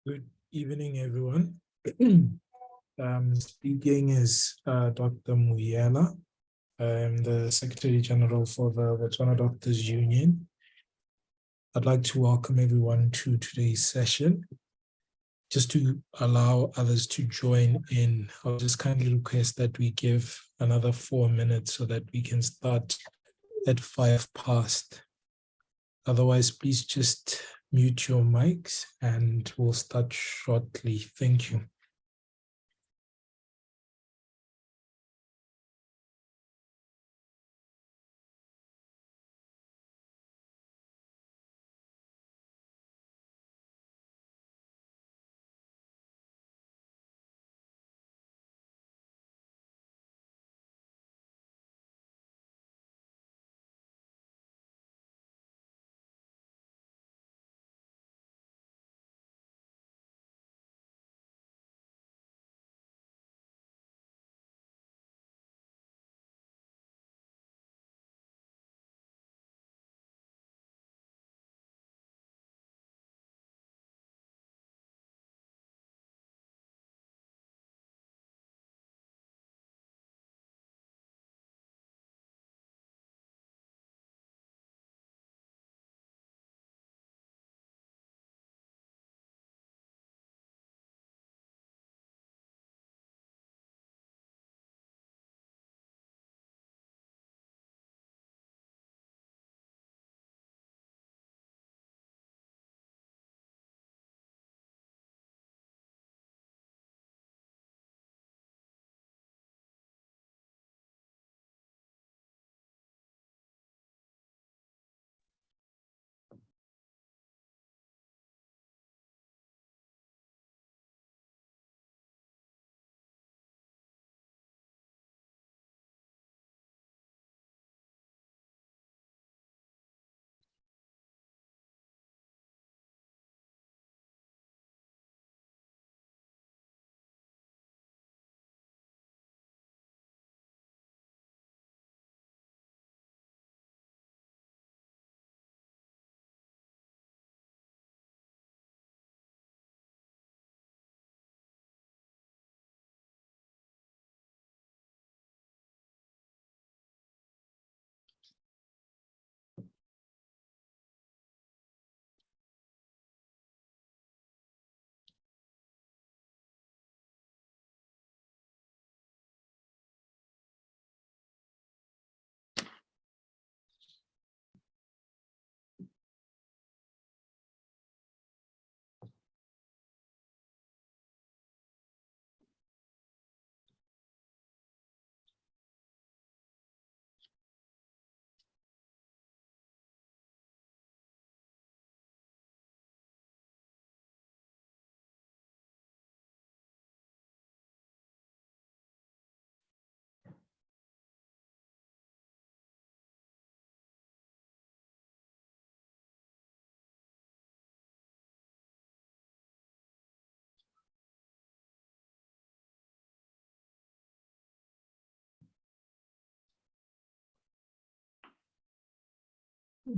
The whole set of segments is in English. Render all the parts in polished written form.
Good evening, everyone. Speaking is Dr. Muyela. I'm the Secretary General for the Botswana Doctors Union. I'd like to welcome everyone to today's session. Just to allow others to join in, I'll just kindly request that we give another 4 minutes so that we can start at 5 past. Otherwise, please just mute your mics and we'll start shortly. Thank you.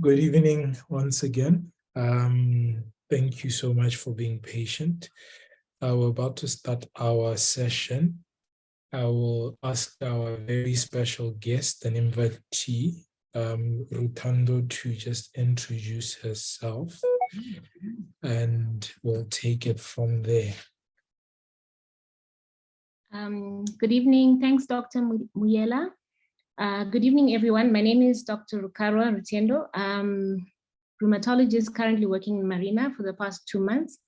Good evening once again. Thank you so much for being patient. We're about to start our session. I will ask our very special guest and invitee, Rutendo, to just introduce herself, and we'll take it from there. Good evening. Thanks, Dr. Muyela. Good evening, everyone. My name is Dr. Rukarwa Rutendo. I'm rheumatologist currently working in Marina for the past 2 months.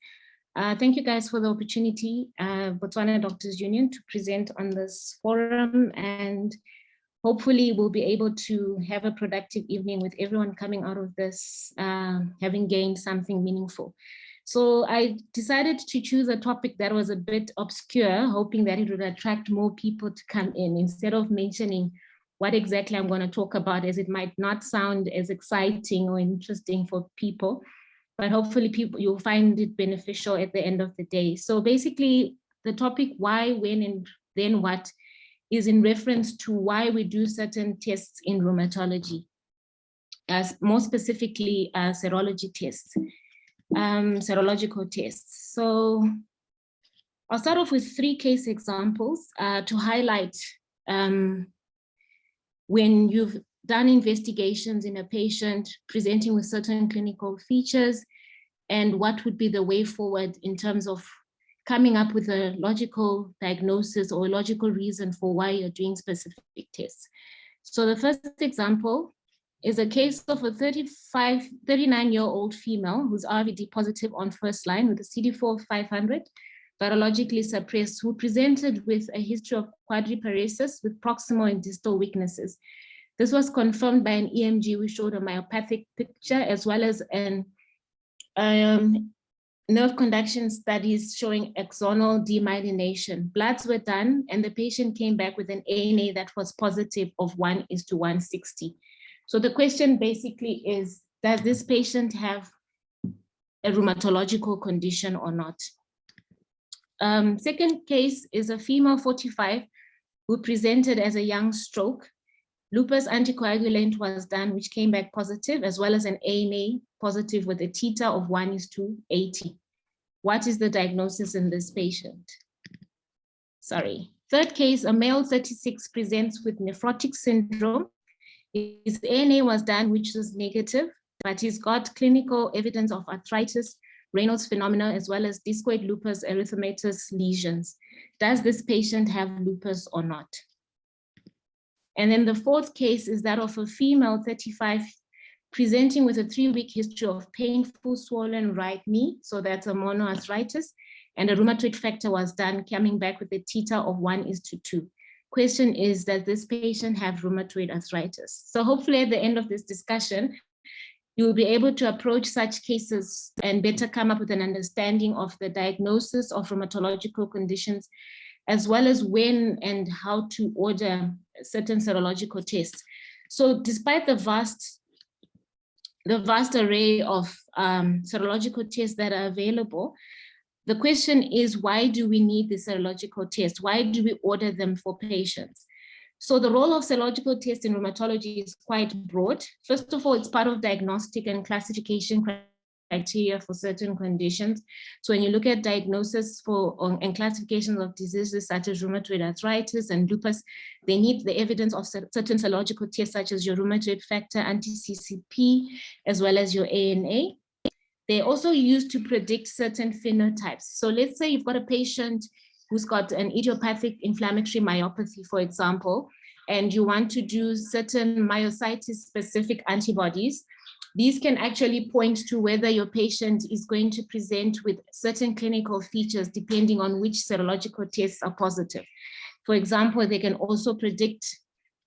Thank you guys for the opportunity, Botswana Doctors Union, to present on this forum, and hopefully we'll be able to have a productive evening with everyone coming out of this, having gained something meaningful. So I decided to choose a topic that was a bit obscure, hoping that it would attract more people to come in, instead of mentioning what exactly I'm going to talk about, as it might not sound as exciting or interesting for people, but hopefully you'll find it beneficial at the end of the day. So basically the topic why, when, and then what is in reference to why we do certain tests in rheumatology, as more specifically serology tests. serological tests. So I'll start off with 3 case examples to highlight when you've done investigations in a patient presenting with certain clinical features, and what would be the way forward in terms of coming up with a logical diagnosis or a logical reason for why you're doing specific tests. So the first example is a case of a 39-year-old female who's RVD positive on first line with a CD4 500, virologically suppressed, who presented with a history of quadriparesis with proximal and distal weaknesses. This was confirmed by an EMG, which showed a myopathic picture, as well as an nerve conduction studies showing axonal demyelination. Bloods were done, and the patient came back with an ANA that was positive of 1:160. So the question basically is, does this patient have a rheumatological condition or not? Second case is a female 45 who presented as a young stroke. Lupus anticoagulant was done, which came back positive, as well as an ANA positive with a theta of 1:80. What is the diagnosis in this patient? Sorry. Third case, a male 36 presents with nephrotic syndrome. His ANA was done, which was negative, but he's got clinical evidence of arthritis, Raynaud's phenomena, as well as discoid lupus erythematous lesions. Does this patient have lupus or not? And then the fourth case is that of a female 35 presenting with a 3-week history of painful swollen right knee. So that's a monoarthritis, and a rheumatoid factor was done, coming back with a theta of 1:2. Question is, does this patient have rheumatoid arthritis? So hopefully at the end of this discussion, you will be able to approach such cases and better come up with an understanding of the diagnosis of rheumatological conditions, as well as when and how to order certain serological tests. So despite the vast array of serological tests that are available, the question is, why do we need the serological test? Why do we order them for patients? So the role of serological tests in rheumatology is quite broad. First of all, it's part of diagnostic and classification criteria for certain conditions. So when you look at diagnosis and classification of diseases such as rheumatoid arthritis and lupus, they need the evidence of certain serological tests such as your rheumatoid factor, anti-CCP, as well as your ANA. They're also used to predict certain phenotypes. So let's say you've got a patient who's got an idiopathic inflammatory myopathy, for example, and you want to do certain myositis-specific antibodies. These can actually point to whether your patient is going to present with certain clinical features depending on which serological tests are positive. For example, they can also predict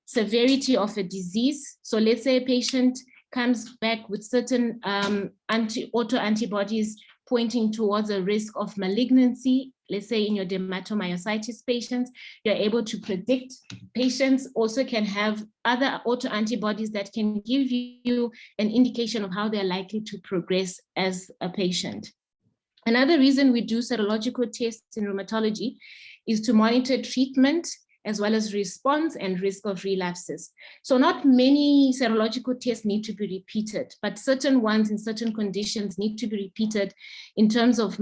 severity of a disease. So let's say a patient comes back with certain autoantibodies pointing towards a risk of malignancy. Let's say in your dermatomyositis patients, you're able to predict. Patients also can have other autoantibodies that can give you an indication of how they're likely to progress as a patient. Another reason we do serological tests in rheumatology is to monitor treatment as well as response and risk of relapses. So not many serological tests need to be repeated, but certain ones in certain conditions need to be repeated in terms of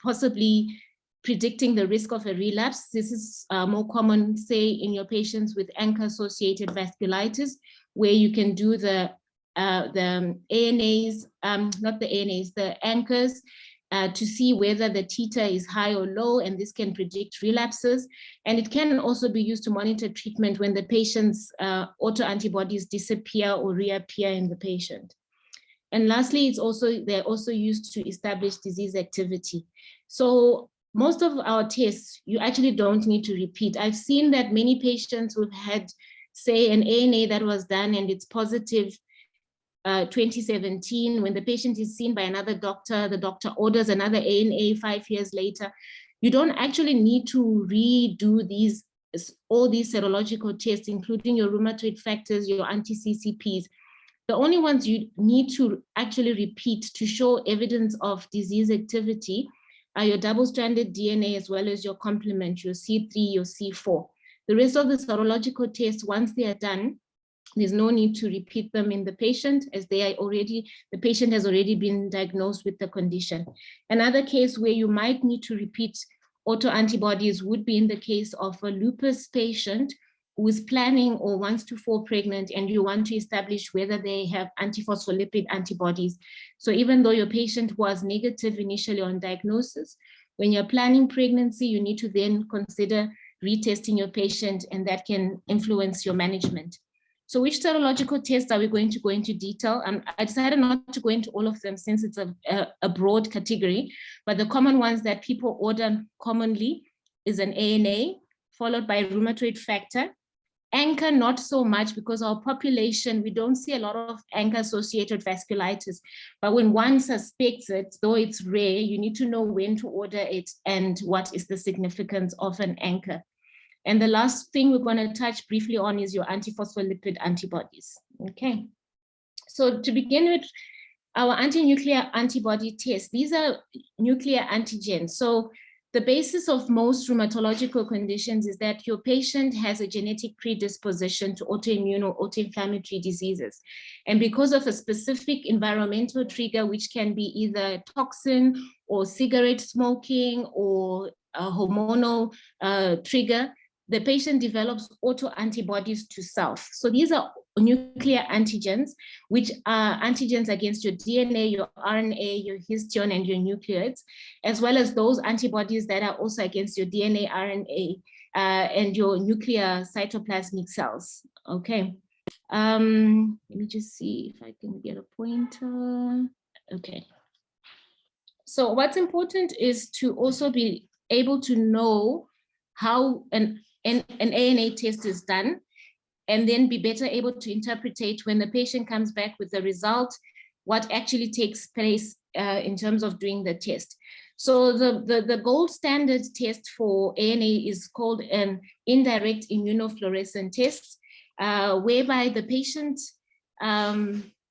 possibly predicting the risk of a relapse. This is more common, say, in your patients with ANCA-associated vasculitis, where you can do the ANAs, not the ANAs, the ANCAs, to see whether the theta is high or low, and this can predict relapses. And it can also be used to monitor treatment when the patient's autoantibodies disappear or reappear in the patient. And lastly, they're also used to establish disease activity. So most of our tests, you actually don't need to repeat. I've seen that many patients who've had, say, an ANA that was done and it's positive 2017, when the patient is seen by another doctor, the doctor orders another ANA 5 years later. You don't actually need to redo all these serological tests, including your rheumatoid factors, your anti-CCPs. The only ones you need to actually repeat to show evidence of disease activity are your double-stranded DNA, as well as your complement, your C3, your C4. The rest of the serological tests, once they are done, There's no need to repeat them in the patient, as the patient has already been diagnosed with the condition. Another case where you might need to repeat autoantibodies would be in the case of a lupus patient who is planning or wants to fall pregnant, and you want to establish whether they have antiphospholipid antibodies. So even though your patient was negative initially on diagnosis, when you're planning pregnancy, you need to then consider retesting your patient, and that can influence your management. So which serological tests are we going to go into detail? I decided not to go into all of them since it's a broad category, but the common ones that people order commonly is an ANA, followed by rheumatoid factor. ANCA, not so much, because our population, we don't see a lot of ANCA-associated vasculitis. But when one suspects it, though it's rare, you need to know when to order it and what is the significance of an ANCA. And the last thing we're going to touch briefly on is your antiphospholipid antibodies. Okay. So to begin with, our anti-nuclear antibody test, these are nuclear antigens. So the basis of most rheumatological conditions is that your patient has a genetic predisposition to autoimmune or autoinflammatory diseases. And because of a specific environmental trigger, which can be either toxin or cigarette smoking or a hormonal trigger, the patient develops autoantibodies to self. So these are nuclear antigens, which are antigens against your DNA, your RNA, your histone, and your nucleoids, as well as those antibodies that are also against your DNA, RNA, and your nuclear cytoplasmic cells. Okay. Let me just see if I can get a pointer. Okay. So what's important is to also be able to know how an ANA test is done, and then be better able to interpret when the patient comes back with the result, what actually takes place in terms of doing the test. So the gold standard test for ANA is called an indirect immunofluorescent test, whereby the patient,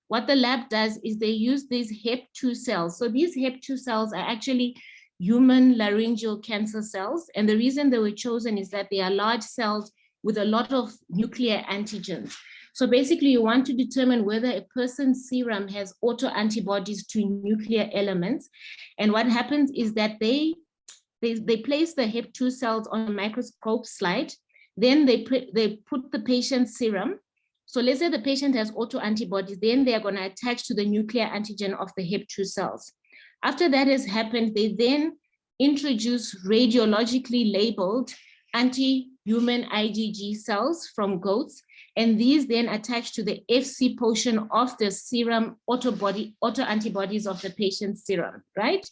what the lab does is they use these HEP2 cells. So these HEP2 cells are actually human laryngeal cancer cells. And the reason they were chosen is that they are large cells with a lot of nuclear antigens. So basically you want to determine whether a person's serum has autoantibodies to nuclear elements. And what happens is that they place the HEP2 cells on a microscope slide. Then they put the patient's serum. So let's say the patient has autoantibodies, then they are going to attach to the nuclear antigen of the HEP2 cells. After that has happened, they then introduce radiologically labeled anti-human IgG cells from goats, and these then attach to the FC portion of the serum autoantibodies of the patient's serum, right?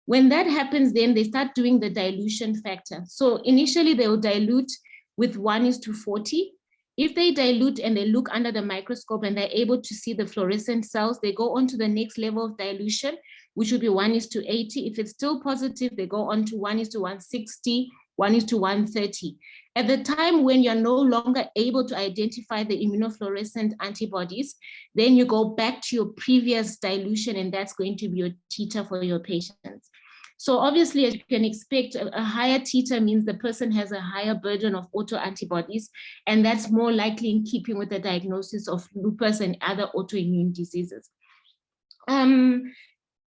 When that happens, then they start doing the dilution factor. So initially they will dilute with 1:40. If they dilute and they look under the microscope and they're able to see the fluorescent cells, they go on to the next level of dilution, which would be 1:80. If it's still positive, they go on to 1:160, 1:130. At the time when you're no longer able to identify the immunofluorescent antibodies, then you go back to your previous dilution, and that's going to be your titer for your patients. So obviously, as you can expect, a higher titer means the person has a higher burden of autoantibodies, and that's more likely in keeping with the diagnosis of lupus and other autoimmune diseases.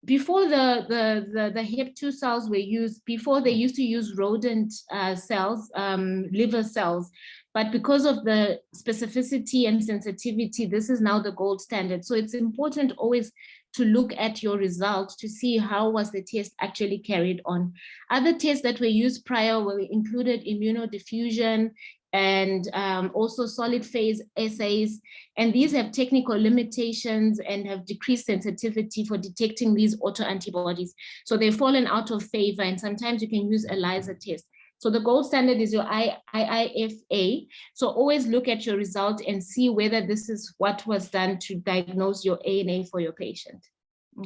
Before the HEP2 cells were used, before they used to use rodent cells, liver cells, but because of the specificity and sensitivity, this is now the gold standard. So it's important always to look at your results to see how was the test actually carried on. Other tests that were used prior were included immunodiffusion and also solid phase assays. And these have technical limitations and have decreased sensitivity for detecting these autoantibodies. So they've fallen out of favor, and sometimes you can use ELISA test. So the gold standard is your IIFA. So always look at your result and see whether this is what was done to diagnose your ANA for your patient.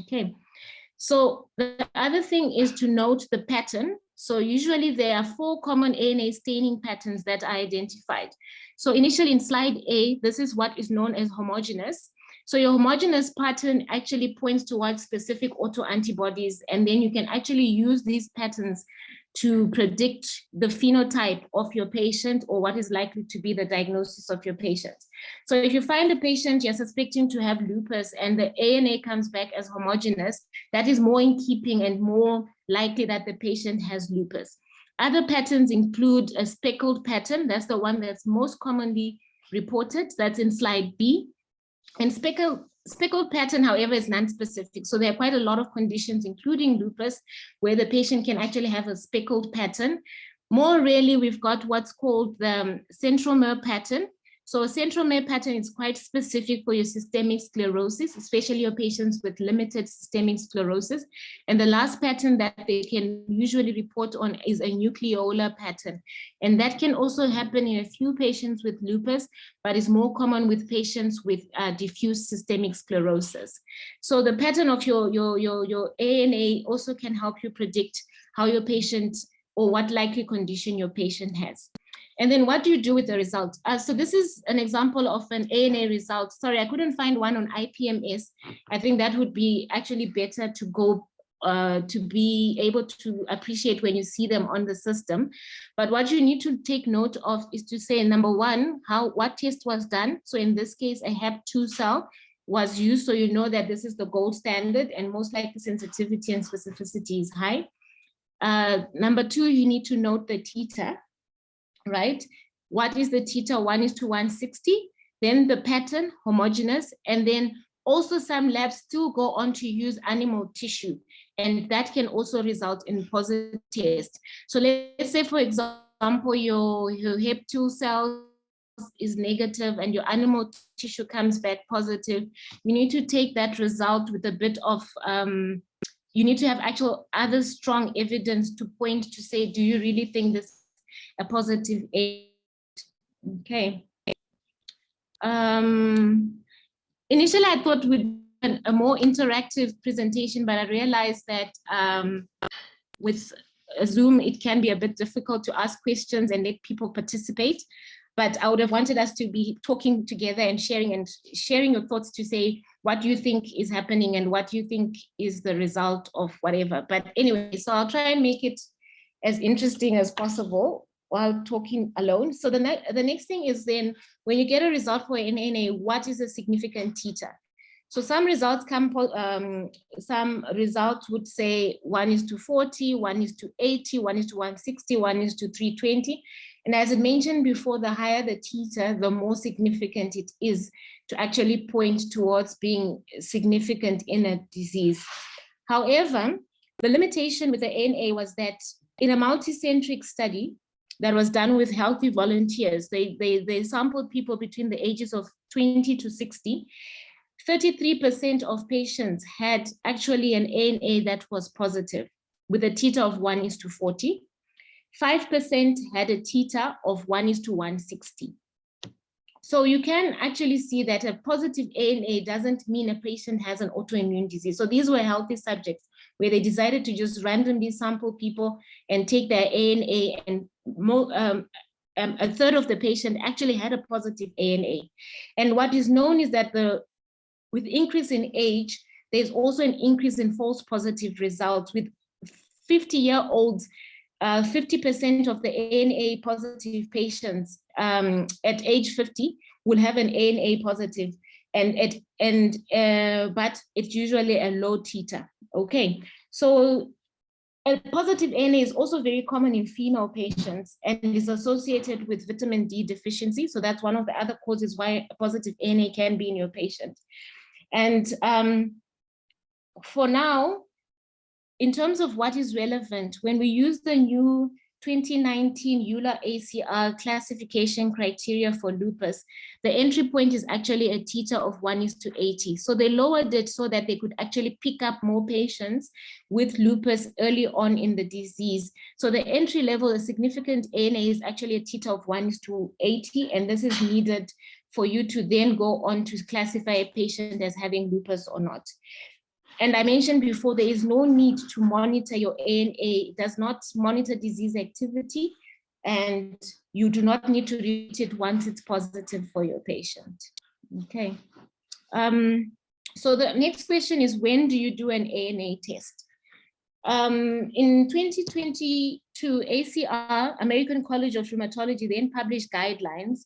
Okay. So the other thing is to note the pattern. So usually there are 4 common ANA staining patterns that are identified. So initially in slide A, this is what is known as homogeneous. So your homogeneous pattern actually points towards specific autoantibodies, and then you can actually use these patterns to predict the phenotype of your patient or what is likely to be the diagnosis of your patient. So if you find a patient you're suspecting to have lupus and the ANA comes back as homogeneous, that is more in keeping and more likely that the patient has lupus. Other patterns include a speckled pattern. That's the one that's most commonly reported. That's in slide B. And speckled pattern, however, is non-specific. So there are quite a lot of conditions, including lupus, where the patient can actually have a speckled pattern. More rarely, we've got what's called the centromere pattern. So a centromere pattern is quite specific for your systemic sclerosis, especially your patients with limited systemic sclerosis. And the last pattern that they can usually report on is a nucleolar pattern. And that can also happen in a few patients with lupus, but is more common with patients with diffuse systemic sclerosis. So the pattern of your ANA also can help you predict how your patient or what likely condition your patient has. And then what do you do with the results? So this is an example of an ANA result. Sorry, I couldn't find one on IPMS. I think that would be actually better to go to be able to appreciate when you see them on the system. But what you need to take note of is to say, number one, what test was done. So in this case, a HEP2 cell was used. So you know that this is the gold standard and most likely sensitivity and specificity is high. Number two, you need to note the titer. Right? What is the titer? 1:160. Then the pattern, homogeneous, and then also some labs still go on to use animal tissue, and that can also result in positive test. So let's say, for example, your HEP2 cells is negative and your animal tissue comes back positive. You need to take that result with a bit of you need to have actual other strong evidence to point to say, do you really think this a positive A? Okay. Initially, I thought we'd a more interactive presentation, but I realized that with Zoom, it can be a bit difficult to ask questions and let people participate. But I would have wanted us to be talking together and sharing your thoughts to say what you think is happening and what you think is the result of whatever. But anyway, so I'll try and make it as interesting as possible while talking alone. So the next thing is then, when you get a result for an NA, what is a significant titer? So some results some results would say 1:40, 1:80, 1:160, 1:320. And as I mentioned before, the higher the titer, the more significant it is to actually point towards being significant in a disease. However, the limitation with the NA was that in a multicentric study that was done with healthy volunteers, they sampled people between the ages of 20 to 60. 33% of patients had actually an ANA that was positive with a titer of 1:40. 5% had a titer of 1:160. So you can actually see that a positive ANA doesn't mean a patient has an autoimmune disease. So these were healthy subjects where they decided to just randomly sample people and take their ANA, and a third of the patient actually had a positive ANA. And what is known is that with increase in age, there's also an increase in false positive results. With 50-year-olds, 50% of the ANA positive patients at age 50 will have an ANA positive, but it's usually a low titer. Okay, so a positive ANA is also very common in female patients and is associated with vitamin D deficiency. So that's one of the other causes why a positive ANA can be in your patient. And for now, in terms of what is relevant, when we use the new 2019 EULAR-ACR classification criteria for lupus, the entry point is actually a titer of 1:80. So they lowered it so that they could actually pick up more patients with lupus early on in the disease. So the entry level, a significant ANA, is actually a titer of 1:80, and this is needed for you to then go on to classify a patient as having lupus or not. And I mentioned before, there is no need to monitor your ANA. It does not monitor disease activity, and you do not need to repeat it once it's positive for your patient. Okay. So the next question is, when do you do an ANA test? In 2022, to ACR, American College of Rheumatology, then published guidelines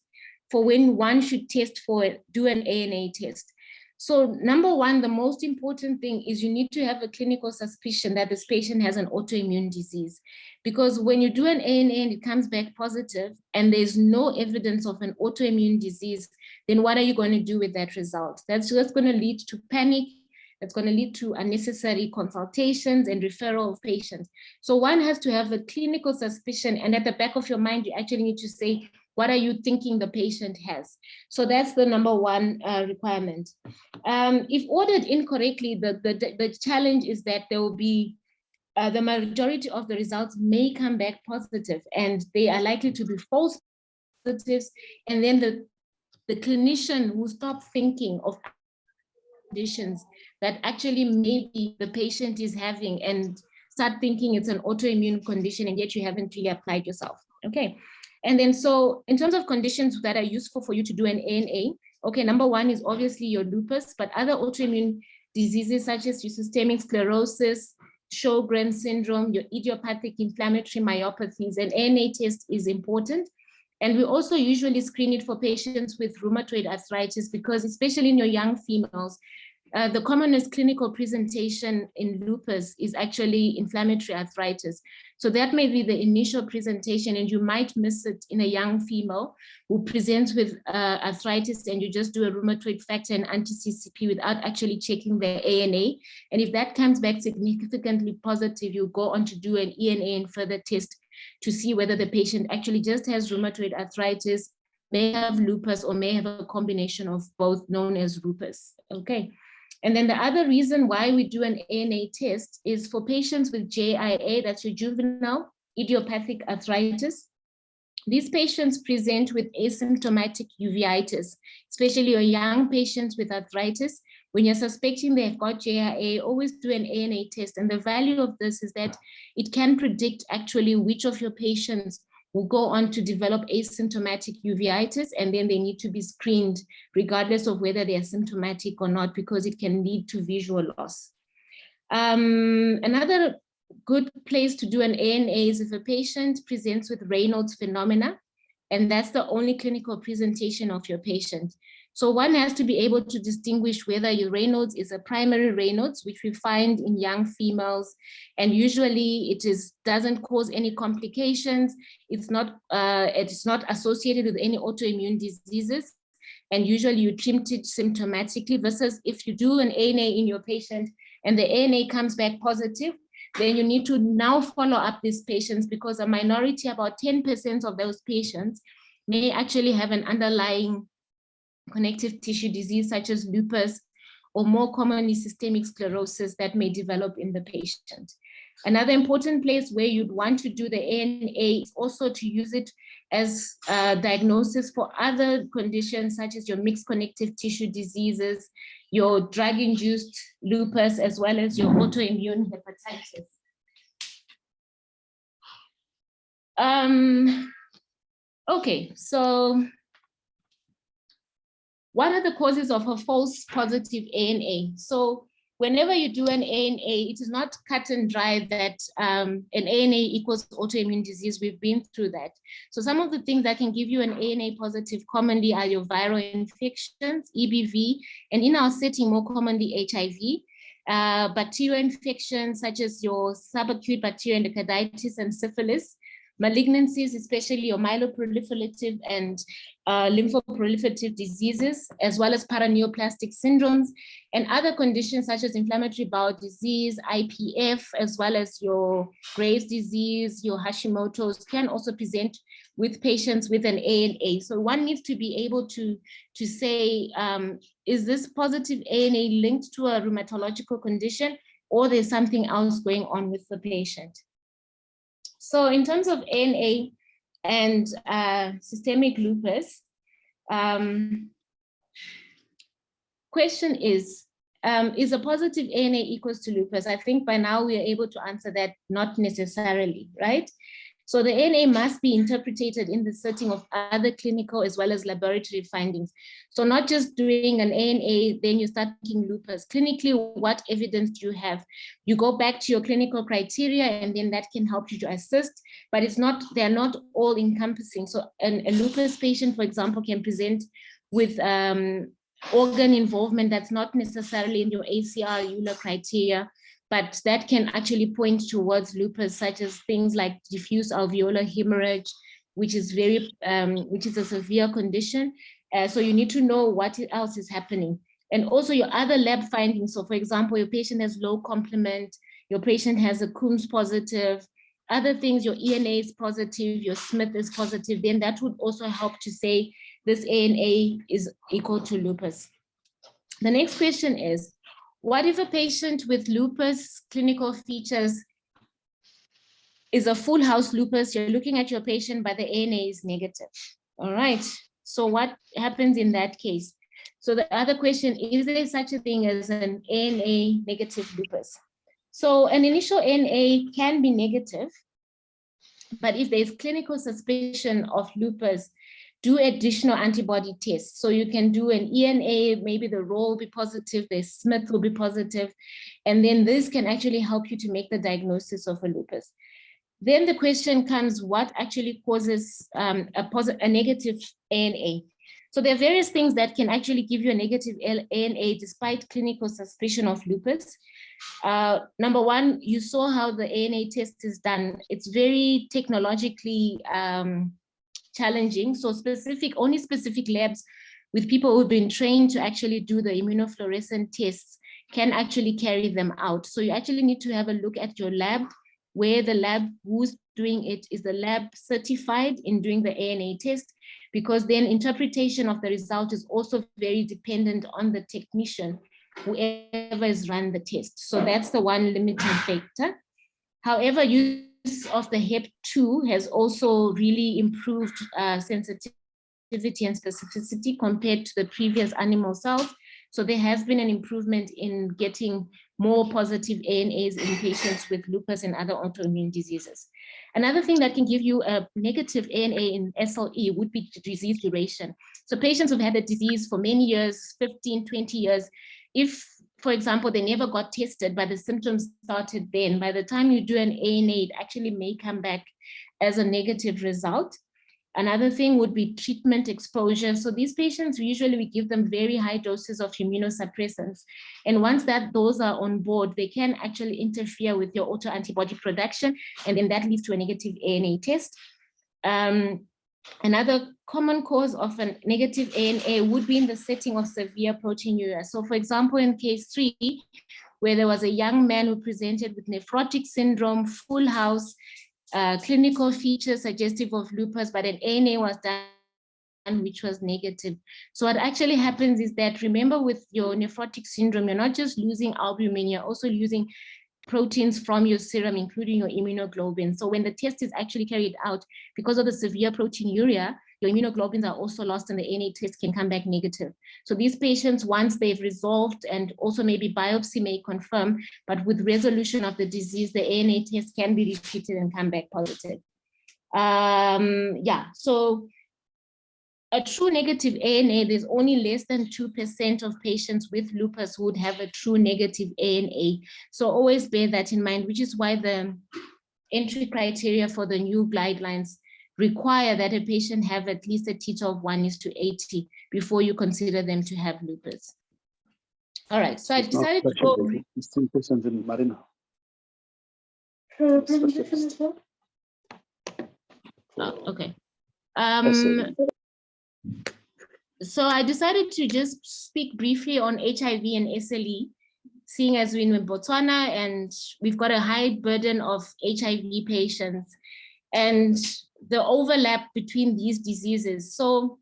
for when one should do an ANA test. So number one, the most important thing is you need to have a clinical suspicion that this patient has an autoimmune disease. Because when you do an ANA and it comes back positive and there's no evidence of an autoimmune disease, then what are you going to do with that result? That's just going to lead to panic. It's going to lead to unnecessary consultations and referral of patients. So one has to have a clinical suspicion, and at the back of your mind, you actually need to say, what are you thinking the patient has? So that's the number one requirement. If ordered incorrectly, the challenge is that there will be the majority of the results may come back positive, and they are likely to be false positives. And then the clinician will stop thinking of conditions that actually maybe the patient is having and start thinking it's an autoimmune condition, and yet you haven't really applied yourself. Okay. And then so in terms of conditions that are useful for you to do an ANA, okay, number one is obviously your lupus, but other autoimmune diseases such as your systemic sclerosis, Sjogren's syndrome, your idiopathic inflammatory myopathies, an ANA test is important. And we also usually screen it for patients with rheumatoid arthritis, because especially in your young females, the commonest clinical presentation in lupus is actually inflammatory arthritis. So that may be the initial presentation, and you might miss it in a young female who presents with arthritis, and you just do a rheumatoid factor and anti-CCP without actually checking their ANA. And if that comes back significantly positive, you go on to do an ENA and further test to see whether the patient actually just has rheumatoid arthritis, may have lupus, or may have a combination of both, known as lupus. Okay. And then the other reason why we do an ANA test is for patients with JIA, that's your juvenile idiopathic arthritis. These patients present with asymptomatic uveitis, especially your young patients with arthritis. When you're suspecting they've got JIA, always do an ANA test. And the value of this is that it can predict actually which of your patients will go on to develop asymptomatic uveitis, and then they need to be screened regardless of whether they are symptomatic or not, because it can lead to visual loss. Another good place to do an ANA is if a patient presents with Raynaud's phenomena, and that's the only clinical presentation of your patient. So one has to be able to distinguish whether your Raynaud's is a primary Raynaud's, which we find in young females, and usually it doesn't cause any complications. It's not associated with any autoimmune diseases, and usually you treat it symptomatically, versus if you do an ANA in your patient and the ANA comes back positive, then you need to now follow up these patients, because a minority, about 10% of those patients, may actually have an underlying connective tissue disease such as lupus, or more commonly systemic sclerosis that may develop in the patient. Another important place where you'd want to do the ANA is also to use it as a diagnosis for other conditions such as your mixed connective tissue diseases, your drug-induced lupus, as well as your autoimmune hepatitis. Okay, so what are the causes of a false positive ANA? So whenever you do an ANA, it is not cut and dry that an ANA equals autoimmune disease. We've been through that. So some of the things that can give you an ANA positive commonly are your viral infections, EBV, and in our setting, more commonly HIV, bacterial infections such as your subacute bacterial endocarditis and syphilis, malignancies, especially your myeloproliferative and lymphoproliferative diseases, as well as paraneoplastic syndromes, and other conditions such as inflammatory bowel disease, IPF, as well as your Graves' disease, your Hashimoto's, can also present with patients with an ANA. So one needs to be able to say, is this positive ANA linked to a rheumatological condition, or there's something else going on with the patient? So in terms of ANA and systemic lupus, question is a positive ANA equals to lupus? I think by now we are able to answer that not necessarily, right? So the ANA must be interpreted in the setting of other clinical as well as laboratory findings. So not just doing an ANA, then you start thinking lupus. Clinically, what evidence do you have? You go back to your clinical criteria, and then that can help you to assist, but they're not all encompassing. So a lupus patient, for example, can present with organ involvement that's not necessarily in your ACR EULA criteria, but that can actually point towards lupus, such as things like diffuse alveolar hemorrhage, which is a severe condition. So you need to know what else is happening. And also your other lab findings. So for example, your patient has low complement, your patient has a Coombs positive, other things, your ENA is positive, your Smith is positive, then that would also help to say this ANA is equal to lupus. The next question is, what if a patient with lupus clinical features is a full house lupus? You're looking at your patient, but the ANA is negative. All right. So what happens in that case? So the other question, is there such a thing as an ANA negative lupus? So an initial ANA can be negative, but if there's clinical suspicion of lupus, do additional antibody tests. So you can do an ENA, maybe the Rho will be positive, the Smith will be positive, and then this can actually help you to make the diagnosis of a lupus. Then the question comes, what actually causes a negative ANA? So there are various things that can actually give you a negative ANA despite clinical suspicion of lupus. Number one, you saw how the ANA test is done. It's very technologically challenging. So only specific labs with people who've been trained to actually do the immunofluorescent tests can actually carry them out. So you actually need to have a look at your lab, where the lab who's doing it is the lab certified in doing the ANA test, because then interpretation of the result is also very dependent on the technician, whoever has run the test. So that's the one limiting factor. However, use of the HEP2 has also really improved sensitivity and specificity compared to the previous animal cells. So there has been an improvement in getting more positive ANAs in patients with lupus and other autoimmune diseases. Another thing that can give you a negative ANA in SLE would be disease duration. So patients who've had the disease for many years, 15, 20 years, if, for example, they never got tested, but the symptoms started then, by the time you do an ANA, it actually may come back as a negative result. Another thing would be treatment exposure. So these patients, usually we give them very high doses of immunosuppressants. And once those are on board, they can actually interfere with your autoantibody production, and then that leads to a negative ANA test. Another common cause of a negative ANA would be in the setting of severe proteinuria. So for example, in case 3, where there was a young man who presented with nephrotic syndrome, full house, clinical features suggestive of lupus, but an ANA was done which was negative. So what actually happens is that, remember, with your nephrotic syndrome, you're not just losing albumin, you're also losing proteins from your serum, including your immunoglobulin. So when the test is actually carried out, because of the severe proteinuria, your immunoglobulins are also lost and the ANA test can come back negative. So these patients, once they've resolved, and also maybe biopsy may confirm, but with resolution of the disease, the ANA test can be repeated and come back positive. So a true negative ANA, there's only less than 2% of patients with lupus who would have a true negative ANA. So always bear that in mind, which is why the entry criteria for the new guidelines require that a patient have at least a titer of 1:80 before you consider them to have lupus. All right, so I decided to go. In Marina. Oh, okay. So I decided to just speak briefly on HIV and SLE, seeing as we're in Botswana and we've got a high burden of HIV patients and the overlap between these diseases. So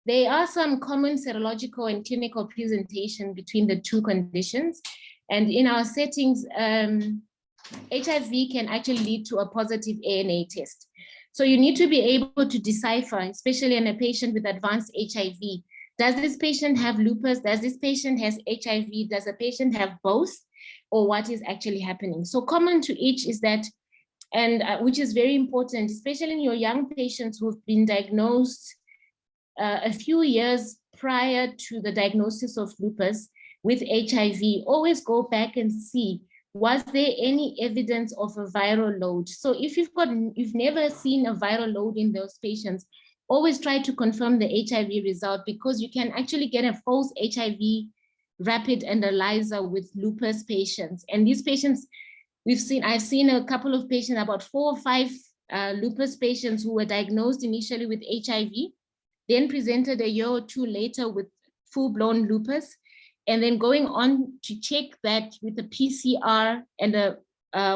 there are some common serological and clinical presentation between the two conditions. And in our settings, HIV can actually lead to a positive ANA test. So you need to be able to decipher, especially in a patient with advanced HIV. Does this patient have lupus? Does this patient has HIV? Does the patient have both? Or what is actually happening? So common to each is that and which is very important, especially in your young patients who've been diagnosed a few years prior to the diagnosis of lupus with HIV. Always go back and see, was there any evidence of a viral load? So if you've never seen a viral load in those patients, always try to confirm the HIV result, because you can actually get a false HIV rapid analyzer with lupus patients. And these patients, I've seen a couple of patients, about 4 or 5 lupus patients who were diagnosed initially with HIV, then presented a year or 2 later with full-blown lupus, and then going on to check that with the PCR and the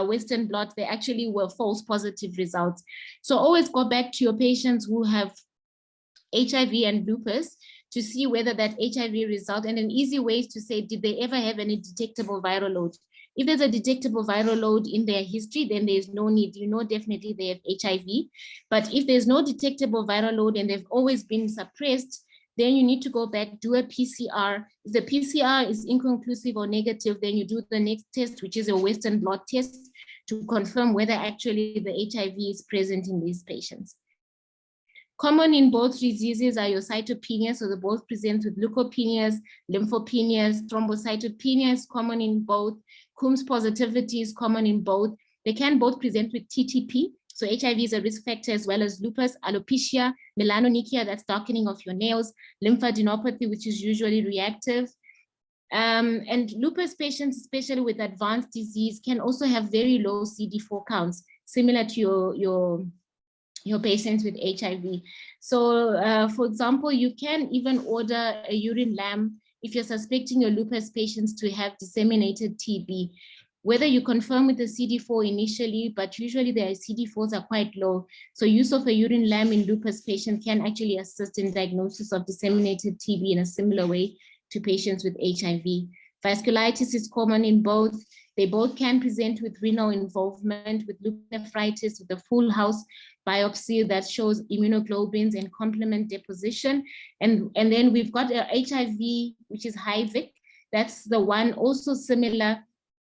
Western blot, they actually were false positive results. So always go back to your patients who have HIV and lupus to see whether that HIV result, and an easy way is to say, did they ever have any detectable viral load? If there's a detectable viral load in their history, then there's no need, you know, definitely they have HIV. But if there's no detectable viral load and they've always been suppressed, then you need to go back, do a PCR. If the PCR is inconclusive or negative, then you do the next test, which is a Western blot test, to confirm whether actually the HIV is present in these patients. Common in both diseases are your cytopenias, so they both present with leukopenias, lymphopenias, thrombocytopenias, common in both. Coombs positivity is common in both. They can both present with TTP, so HIV is a risk factor, as well as lupus, alopecia, melanonychia, that's darkening of your nails, lymphadenopathy, which is usually reactive. And lupus patients, especially with advanced disease, can also have very low CD4 counts, similar to your patients with HIV. So for example, you can even order a urine lamp if you're suspecting your lupus patients to have disseminated TB, whether you confirm with the CD4 initially, but usually their CD4s are quite low. So use of a urine lamp in lupus patients can actually assist in diagnosis of disseminated TB in a similar way to patients with HIV. Vasculitis is common in both. They both can present with renal involvement, with leukopenia, with a full house biopsy that shows immunoglobulins and complement deposition. And then we've got HIV, which is HIVIC. That's the one also similar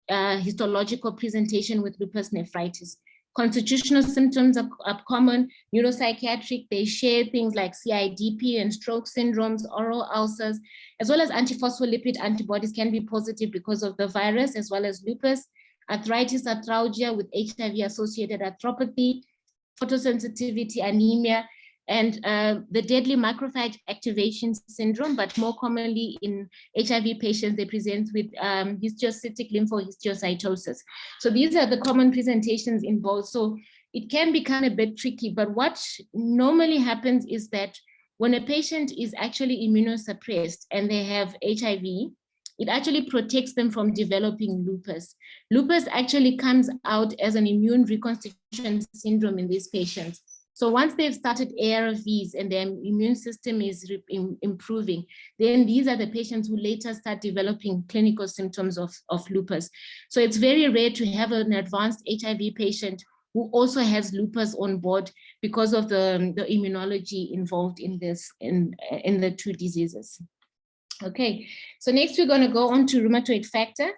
histological presentation with lupus nephritis. Constitutional symptoms are common, neuropsychiatric, they share things like CIDP and stroke syndromes, oral ulcers, as well as antiphospholipid antibodies can be positive because of the virus, as well as lupus, arthritis, arthralgia with HIV-associated arthropathy, photosensitivity, anemia, and the deadly macrophage activation syndrome, but more commonly in HIV patients, they present with histiocytic lymphohistiocytosis. So these are the common presentations in both. So it can become a bit tricky, but what normally happens is that when a patient is actually immunosuppressed and they have HIV, it actually protects them from developing lupus. Lupus actually comes out as an immune reconstitution syndrome in these patients. So once they've started ARVs and their immune system is improving, then these are the patients who later start developing clinical symptoms of lupus. So it's very rare to have an advanced HIV patient who also has lupus on board because of the immunology involved in this, in the two diseases. Okay, so next we're going to go on to rheumatoid factor.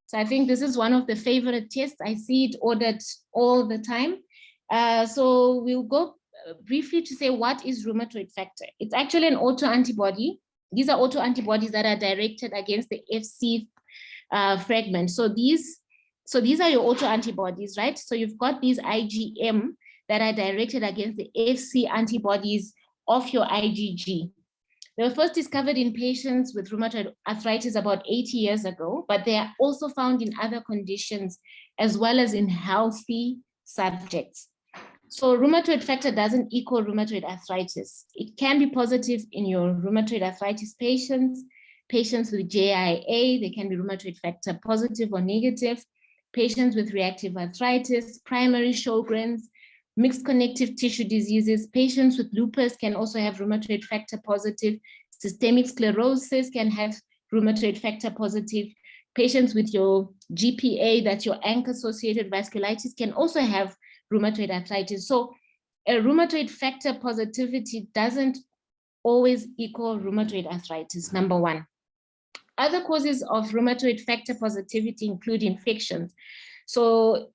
So I think this is one of the favorite tests. I see it ordered all the time. So we'll go briefly to say, what is rheumatoid factor? It's actually an autoantibody. These are autoantibodies that are directed against the FC fragment. So these are your autoantibodies, right? So you've got these IgM that are directed against the FC antibodies of your IgG. They were first discovered in patients with rheumatoid arthritis about 80 years ago, but they are also found in other conditions as well as in healthy subjects. So rheumatoid factor doesn't equal rheumatoid arthritis. It can be positive in your rheumatoid arthritis patients, patients with JIA, they can be rheumatoid factor positive or negative, patients with reactive arthritis, primary Sjogren's, mixed connective tissue diseases, patients with lupus can also have rheumatoid factor positive, systemic sclerosis can have rheumatoid factor positive, patients with your GPA, that's your ANC-associated vasculitis, can also have rheumatoid arthritis. So a rheumatoid factor positivity doesn't always equal rheumatoid arthritis, number one. Other causes of rheumatoid factor positivity include infections. So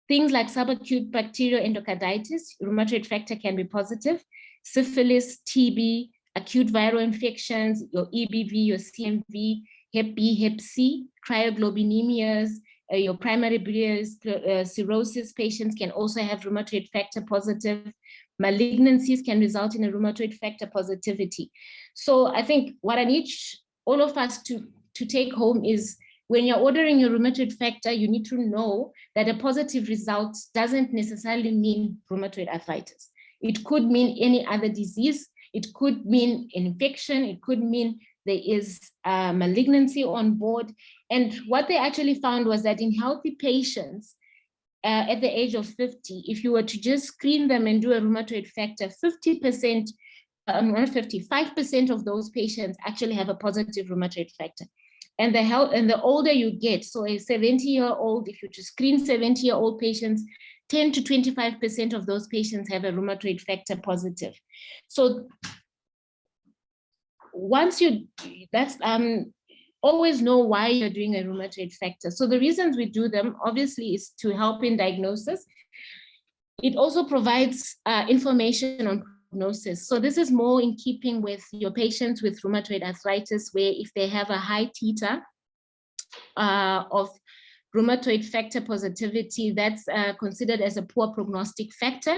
Things like subacute bacterial endocarditis, rheumatoid factor can be positive. Syphilis, TB, acute viral infections, your EBV, your CMV, Hep B, Hep C, cryoglobulinias, your primary biliary cirrhosis patients can also have rheumatoid factor positive. Malignancies can result in a rheumatoid factor positivity. So I think what I need all of us to take home is, when you're ordering your rheumatoid factor, you need to know that a positive result doesn't necessarily mean rheumatoid arthritis. It could mean any other disease. It could mean infection. It could mean there is malignancy on board. And what they actually found was that in healthy patients at the age of 50, if you were to just screen them and do a rheumatoid factor, 50%, 55% of those patients actually have a positive rheumatoid factor. And the older you get, so a 70-year-old, if you just screen 70-year-old patients, 10 to 25% of those patients have a rheumatoid factor positive. So once always know why you're doing a rheumatoid factor. So the reasons we do them, obviously, is to help in diagnosis. It also provides information on prognosis. So this is more in keeping with your patients with rheumatoid arthritis, where if they have a high titer of rheumatoid factor positivity, that's considered as a poor prognostic factor.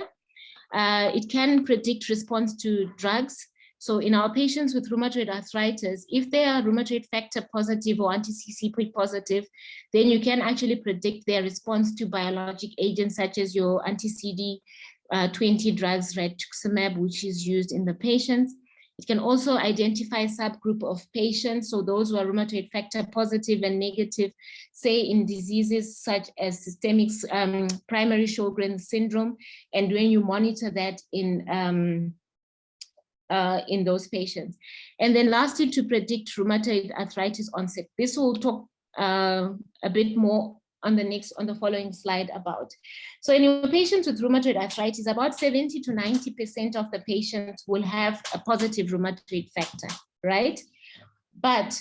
It can predict response to drugs. So in our patients with rheumatoid arthritis, if they are rheumatoid factor positive or anti-CCP positive, then you can actually predict their response to biologic agents such as your anti-CD20 drugs, rituximab, which is used in the patients. It can also identify a subgroup of patients, so those who are rheumatoid factor positive and negative, say in diseases such as systemic primary Sjogren's syndrome, and when you monitor that in those patients. And then lastly, to predict rheumatoid arthritis onset. This will talk a bit more on the following slide about. So in patients with rheumatoid arthritis, about 70 to 90% of the patients will have a positive rheumatoid factor, right? But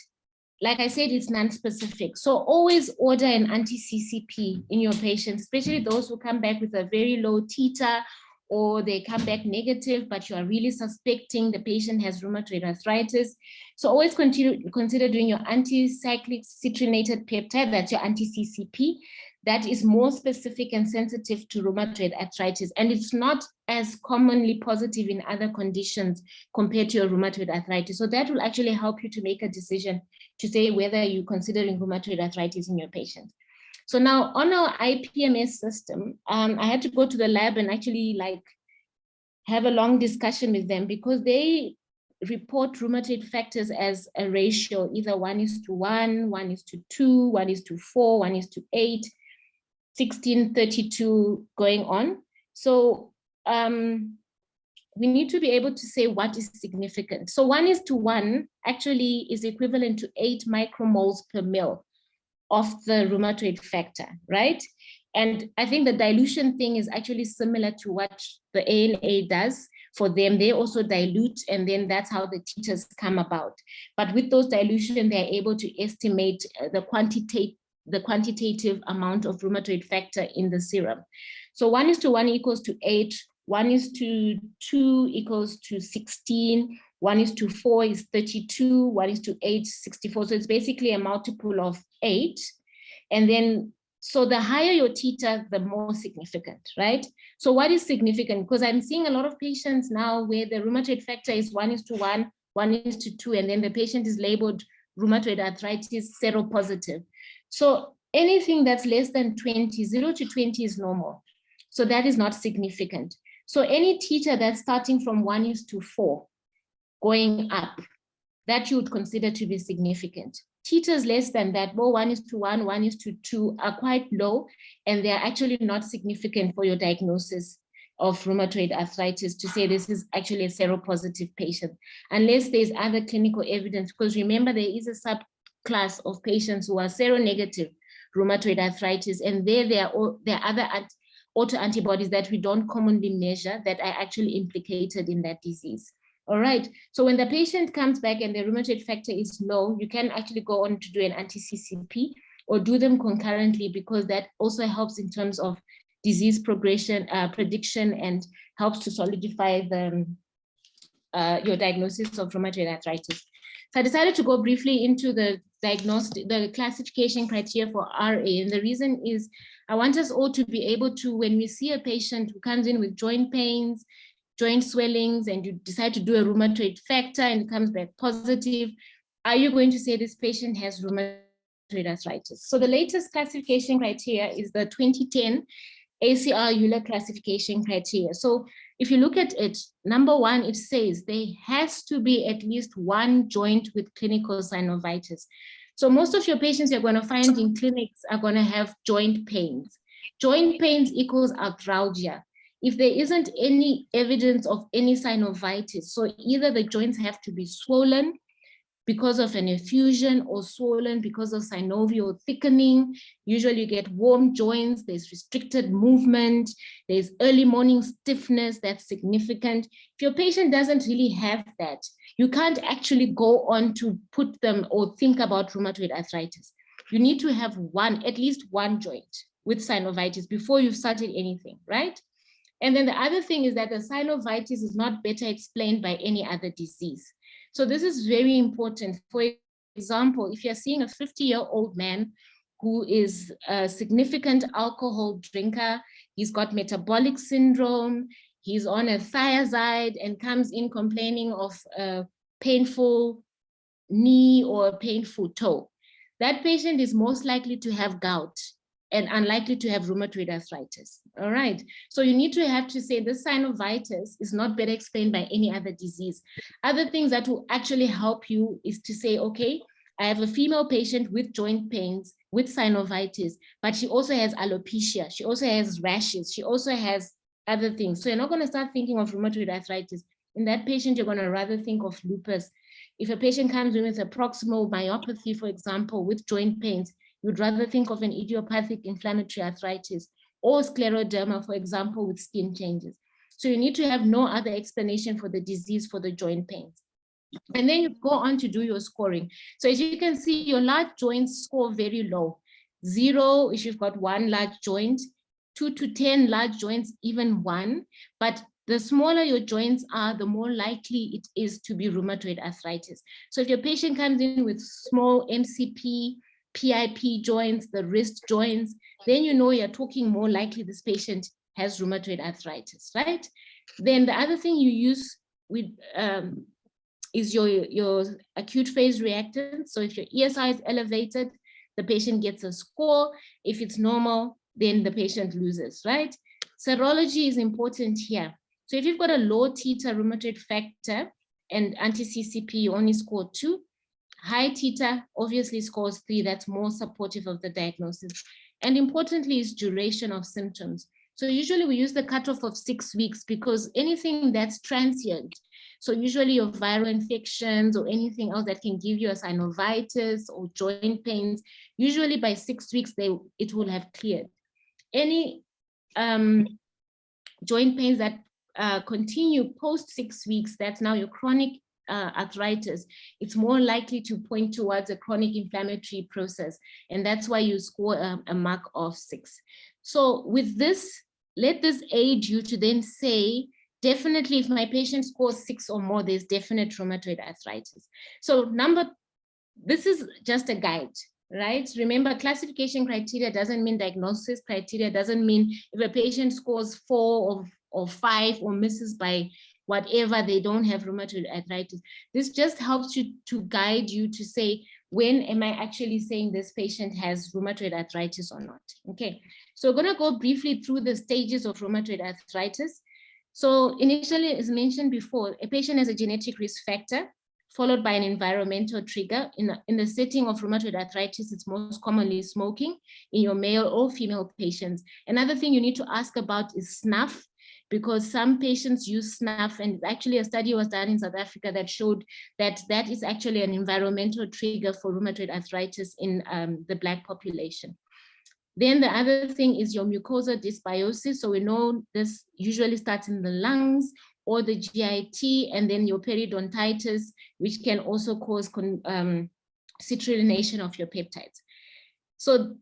like I said, it's non-specific. So always order an anti-CCP in your patients, especially those who come back with a very low titer, or they come back negative, but you are really suspecting the patient has rheumatoid arthritis. So always consider doing your anticyclic citrinated peptide, that's your anti-CCP. That is more specific and sensitive to rheumatoid arthritis. And it's not as commonly positive in other conditions compared to your rheumatoid arthritis. So that will actually help you to make a decision to say whether you're considering rheumatoid arthritis in your patient. So now on our IPMS system, I had to go to the lab and actually have a long discussion with them, because they report rheumatoid factors as a ratio, either 1:1, 1:2, 1:4, 1:8, 16, 32 going on. So we need to be able to say what is significant. So 1:1 actually is equivalent to 8 micromoles per mil of the rheumatoid factor, right? And I think the dilution thing is actually similar to what the ANA does for them. They also dilute, and then that's how the titers come about. But with those dilution, they're able to estimate the quantitative amount of rheumatoid factor in the serum. So 1:1 equals to 8, 1:2 equals to 16, 1:4 is 32, 1:8 is 64. So it's basically a multiple of 8. And then, so the higher your titer, the more significant, right? So what is significant? Because I'm seeing a lot of patients now where the rheumatoid factor is 1:1, 1:2, and then the patient is labeled rheumatoid arthritis seropositive. So anything that's less than 20, 0 to 20 is normal. So that is not significant. So any titer that's starting from 1:4 going up, that you would consider to be significant. Titers less than that, well, 1:1, 1:2 are quite low, and they're actually not significant for your diagnosis of rheumatoid arthritis to say this is actually a seropositive patient, unless there's other clinical evidence, because remember, there is a subclass of patients who are seronegative rheumatoid arthritis, and there are other autoantibodies that we don't commonly measure that are actually implicated in that disease. All right, so when the patient comes back and the rheumatoid factor is low, you can actually go on to do an anti-CCP or do them concurrently, because that also helps in terms of disease progression, prediction, and helps to solidify your diagnosis of rheumatoid arthritis. So I decided to go briefly into the classification criteria for RA. And the reason is I want us all to be able to, when we see a patient who comes in with joint pains, joint swellings, and you decide to do a rheumatoid factor and it comes back positive, are you going to say this patient has rheumatoid arthritis? So the latest classification criteria is the 2010 ACR-EULAR classification criteria. So if you look at it, number one, it says there has to be at least one joint with clinical synovitis. So most of your patients you're going to find in clinics are going to have joint pains. Joint pains equals arthralgia. If there isn't any evidence of any synovitis, so either the joints have to be swollen because of an effusion or swollen because of synovial thickening. Usually you get warm joints, there's restricted movement, there's early morning stiffness that's significant. If your patient doesn't really have that, you can't actually go on to put them or think about rheumatoid arthritis. You need to have at least one joint with synovitis before you've started anything, right? And then the other thing is that the synovitis is not better explained by any other disease. So this is very important. For example, if you're seeing a 50-year-old man who is a significant alcohol drinker, he's got metabolic syndrome, he's on a thiazide and comes in complaining of a painful knee or a painful toe, that patient is most likely to have gout and unlikely to have rheumatoid arthritis. All right. So you need to have to say this synovitis is not better explained by any other disease. Other things that will actually help you is to say, okay, I have a female patient with joint pains, with synovitis, but she also has alopecia. She also has rashes. She also has other things. So you're not going to start thinking of rheumatoid arthritis. In that patient, you're going to rather think of lupus. If a patient comes in with a proximal myopathy, for example, with joint pains, you'd rather think of an idiopathic inflammatory arthritis or scleroderma, for example, with skin changes. So you need to have no other explanation for the disease for the joint pains. And then you go on to do your scoring. So as you can see, your large joints score very low. 0 if you've got one large joint, 2 to 10 large joints, even 1. But the smaller your joints are, the more likely it is to be rheumatoid arthritis. So if your patient comes in with small MCP, PIP joints, the wrist joints, then you know you're talking more likely this patient has rheumatoid arthritis, right? Then the other thing you use with is your acute phase reactance. So if your ESR is elevated, the patient gets a score. If it's normal, then the patient loses, right? Serology is important here. So if you've got a low titer rheumatoid factor and anti-CCP, you only score 2. High titer obviously scores 3. That's more supportive of the diagnosis. And importantly is duration of symptoms. So usually we use the cutoff of 6 weeks because anything that's transient, so usually your viral infections or anything else that can give you a synovitis or joint pains, usually by 6 weeks, it will have cleared. Any joint pains that continue post 6 weeks, that's now your chronic arthritis, it's more likely to point towards a chronic inflammatory process. And that's why you score a mark of 6. So with this, let this aid you to then say, definitely if my patient scores 6 or more, there's definite rheumatoid arthritis. So this is just a guide, right? Remember, classification criteria doesn't mean diagnosis criteria, doesn't mean if a patient scores 4 or 5 or misses by whatever, they don't have rheumatoid arthritis. This just helps you to guide you to say, when am I actually saying this patient has rheumatoid arthritis or not? Okay, so we're gonna go briefly through the stages of rheumatoid arthritis. So initially, as mentioned before, a patient has a genetic risk factor followed by an environmental trigger. In the setting of rheumatoid arthritis, it's most commonly smoking in your male or female patients. Another thing you need to ask about is snuff, because some patients use snuff, and actually a study was done in South Africa that showed that that is actually an environmental trigger for rheumatoid arthritis in the Black population. Then the other thing is your mucosal dysbiosis. So we know this usually starts in the lungs or the GIT, and then your periodontitis, which can also cause citrullination of your peptides. So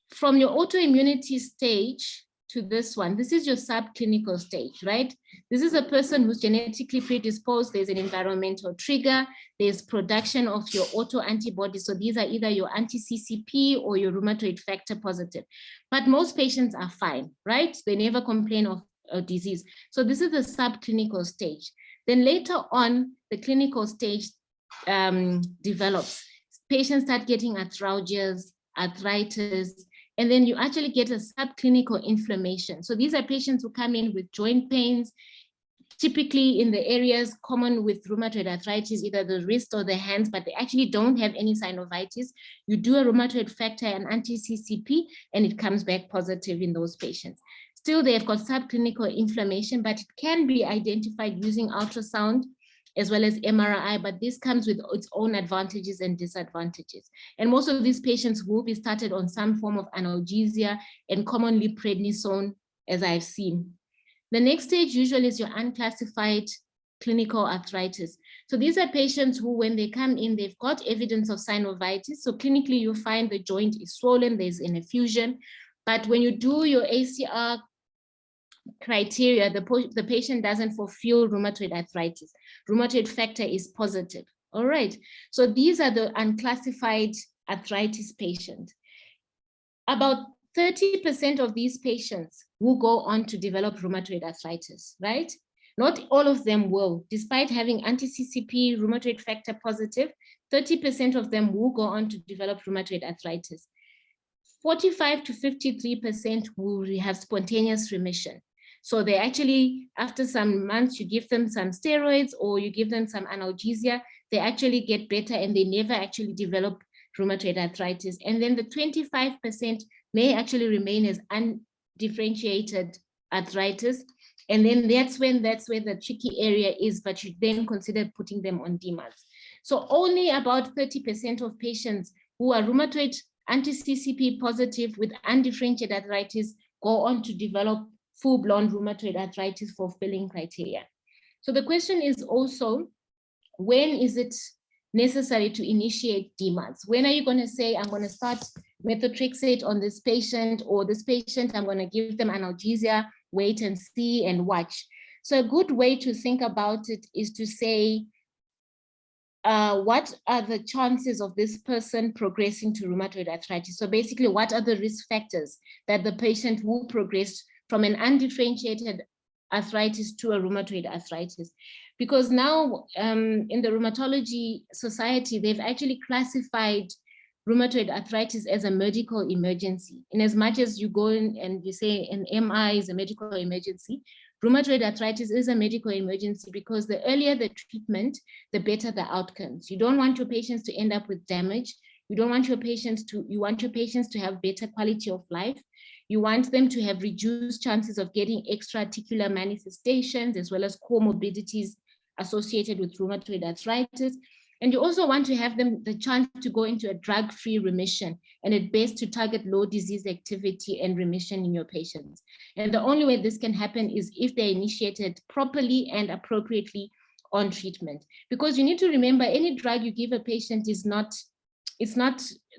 from your autoimmunity stage to this one. This is your subclinical stage, right? This is a person who's genetically predisposed. There's an environmental trigger. There's production of your autoantibodies. So these are either your anti-CCP or your rheumatoid factor positive. But most patients are fine, right? They never complain of a disease. So this is the subclinical stage. Then later on, the clinical stage develops. Patients start getting arthralgias, arthritis, and then you actually get a subclinical inflammation. So these are patients who come in with joint pains, typically in the areas common with rheumatoid arthritis, either the wrist or the hands, but they actually don't have any synovitis. You do a rheumatoid factor and anti-CCP, and it comes back positive in those patients. Still, they've got subclinical inflammation, but it can be identified using ultrasound as well as MRI, but this comes with its own advantages and disadvantages. And most of these patients will be started on some form of analgesia and commonly prednisone, as I've seen. The next stage usually is your unclassified clinical arthritis. So these are patients who, when they come in, they've got evidence of synovitis. So clinically, you find the joint is swollen, there's an effusion. But when you do your ACR criteria, the patient doesn't fulfill rheumatoid arthritis. Rheumatoid factor is positive. All right. So these are the unclassified arthritis patients. About 30% of these patients will go on to develop rheumatoid arthritis, right? Not all of them will. Despite having anti-CCP, rheumatoid factor positive, 30% of them will go on to develop rheumatoid arthritis. 45 to 53% will have spontaneous remission. So they actually, after some months, you give them some steroids or you give them some analgesia, they actually get better and they never actually develop rheumatoid arthritis. And then the 25% may actually remain as undifferentiated arthritis. And then that's where the tricky area is, but you then consider putting them on DMARDs. So only about 30% of patients who are rheumatoid anti-CCP positive with undifferentiated arthritis go on to develop full-blown rheumatoid arthritis fulfilling criteria. So the question is also, when is it necessary to initiate DMARDs? When are you going to say, I'm going to start methotrexate on this patient, or this patient, I'm going to give them analgesia, wait and see and watch? So a good way to think about it is to say, what are the chances of this person progressing to rheumatoid arthritis? So basically, what are the risk factors that the patient will progress from an undifferentiated arthritis to a rheumatoid arthritis? Because now in the Rheumatology Society, they've actually classified rheumatoid arthritis as a medical emergency. In as much as you go in and you say an MI is a medical emergency, rheumatoid arthritis is a medical emergency because the earlier the treatment, the better the outcomes. You don't want your patients to end up with damage. You don't want your patients to, you want your patients to have better quality of life. You want them to have reduced chances of getting extra-articular manifestations as well as comorbidities associated with rheumatoid arthritis. And you also want to have them the chance to go into a drug-free remission, and at best to target low disease activity and remission in your patients. And the only way this can happen is if they're initiated properly and appropriately on treatment. Because you need to remember, any drug you give a patient is not,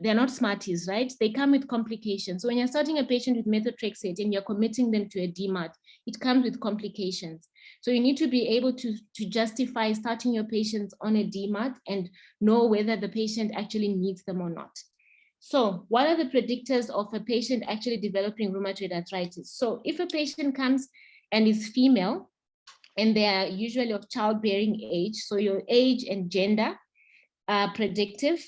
they're not Smarties, right? They come with complications. So when you're starting a patient with methotrexate and you're committing them to a DMARD, it comes with complications. So you need to be able to justify starting your patients on a DMARD and know whether the patient actually needs them or not. So what are the predictors of a patient actually developing rheumatoid arthritis? So if a patient comes and is female, and they are usually of childbearing age, so your age and gender are predictive.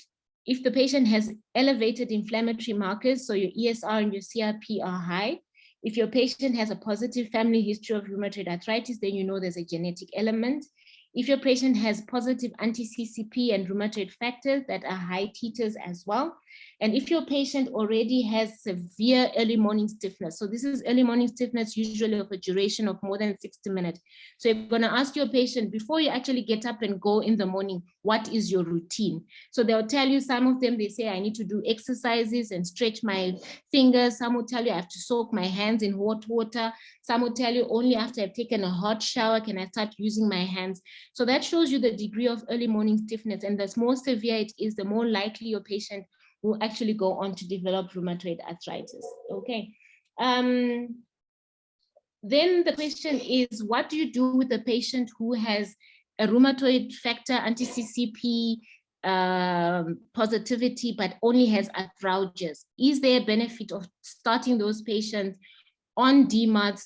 If the patient has elevated inflammatory markers, so your ESR and your CRP are high. If your patient has a positive family history of rheumatoid arthritis, then you know there's a genetic element. If your patient has positive anti-CCP and rheumatoid factors that are high titers as well. And if your patient already has severe early morning stiffness, so this is early morning stiffness usually of a duration of more than 60 minutes. So you're going to ask your patient before you actually get up and go in the morning, what is your routine? So they'll tell you, some of them, they say, I need to do exercises and stretch my fingers. Some will tell you I have to soak my hands in hot water. Some will tell you only after I've taken a hot shower can I start using my hands. So that shows you the degree of early morning stiffness. And the more severe it is, the more likely your patient will actually go on to develop rheumatoid arthritis. Okay. Then the question is, what do you do with a patient who has a rheumatoid factor anti-CCP positivity, but only has arthralgias? Is there a benefit of starting those patients on DMARDs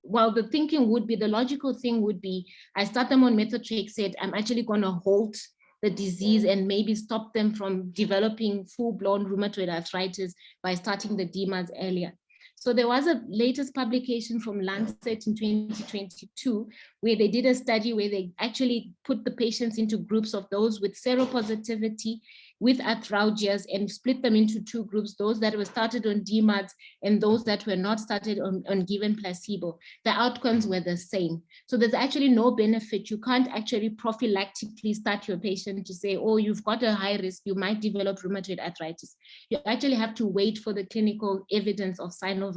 well, the thinking would be, the logical thing would be, I start them on methotrexate, I'm actually going to halt the disease and maybe stop them from developing full-blown rheumatoid arthritis by starting the DMARDs earlier. So there was a latest publication from Lancet in 2022, where they did a study where they actually put the patients into groups of those with seropositivity, with arthralgias, and split them into two groups, those that were started on DMARDs and those that were not started on given placebo. The outcomes were the same. So there's actually no benefit. You can't actually prophylactically start your patient to say, oh, you've got a high risk, you might develop rheumatoid arthritis. You actually have to wait for the clinical evidence of synovitis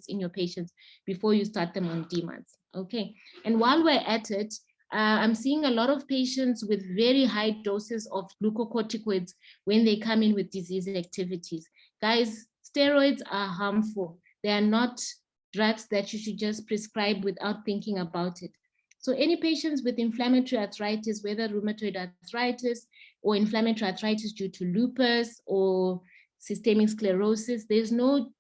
in your patients before you start them on DMARDs. Okay, and while we're at it, I'm seeing a lot of patients with very high doses of glucocorticoids when they come in with disease activities. Guys, steroids are harmful. They are not drugs that you should just prescribe without thinking about it. So any patients with inflammatory arthritis, whether rheumatoid arthritis or inflammatory arthritis due to lupus or systemic sclerosis, there's no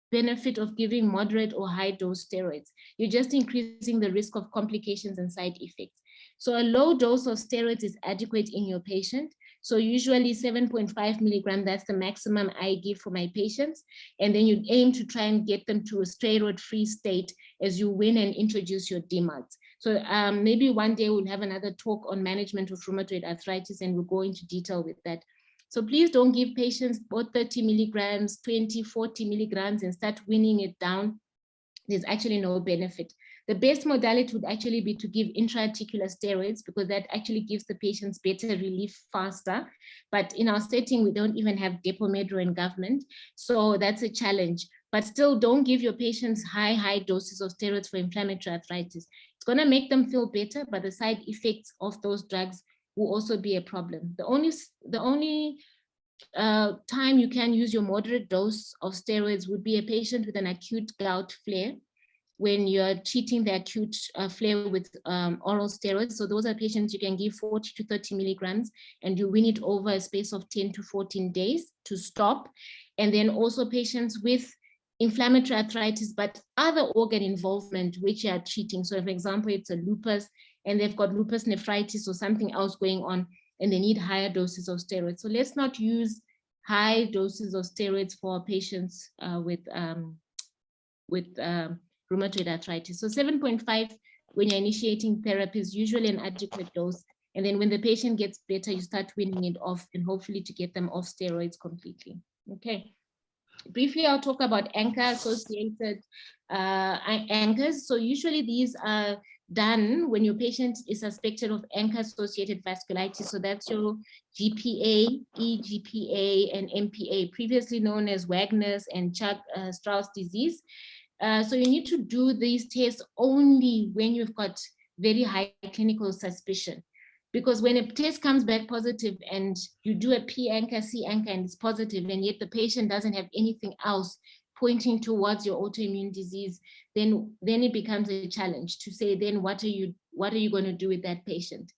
benefit of giving moderate or high dose steroids. You're just increasing the risk of complications and side effects. So a low dose of steroids is adequate in your patient. So usually 7.5 milligram, that's the maximum I give for my patients. And then you aim to try and get them to a steroid-free state as you win and introduce your DMARDs. So maybe one day we'll have another talk on management of rheumatoid arthritis, and we'll go into detail with that. So please don't give patients both 30 milligrams, 20, 40 milligrams and start winning it down. There's actually no benefit. The best modality would actually be to give intra-articular steroids, because that actually gives the patients better relief faster. But in our setting, we don't even have Depo-Medro in government. So that's a challenge. But still, don't give your patients high doses of steroids for inflammatory arthritis. It's going to make them feel better, but the side effects of those drugs will also be a problem. The only time you can use your moderate dose of steroids would be a patient with an acute gout flare, when you're treating the acute flare with oral steroids. So those are patients you can give 40 to 30 milligrams, and you win it over a space of 10 to 14 days to stop. And then also patients with inflammatory arthritis, but other organ involvement, which you are treating. So for example, it's a lupus, and they've got lupus nephritis or something else going on, and they need higher doses of steroids. So let's not use high doses of steroids for patients with rheumatoid arthritis. So 7.5 when you're initiating therapy is usually an adequate dose. And then when the patient gets better, you start weaning it off, and hopefully to get them off steroids completely. Okay. Briefly, I'll talk about ANCA-associated ANCAs. So usually these are done when your patient is suspected of ANCA-associated vasculitis. So that's your GPA, eGPA, and MPA, previously known as Wagner's and Strauss disease. So you need to do these tests only when you've got very high clinical suspicion. Because when a test comes back positive and you do a P-ANCA, C-ANCA, and it's positive, and yet the patient doesn't have anything else pointing towards your autoimmune disease, then it becomes a challenge to say, then what are you going to do with that patient?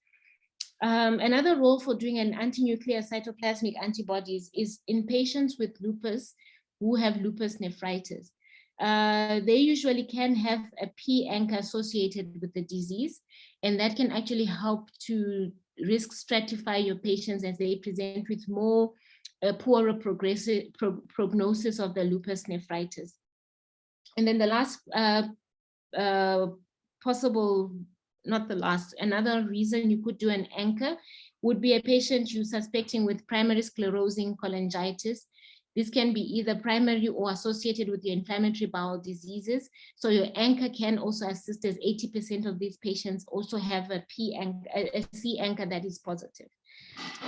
Another role for doing an anti-nuclear cytoplasmic antibodies is in patients with lupus who have lupus nephritis. They usually can have a P-ANCA associated with the disease, and that can actually help to risk stratify your patients as they present with more poorer prognosis of the lupus nephritis. And then the last another reason you could do an ANCA would be a patient you're suspecting with primary sclerosing cholangitis. This can be either primary or associated with your inflammatory bowel diseases. So your ANCA can also assist, as 80% of these patients also have a C-ANCA that is positive.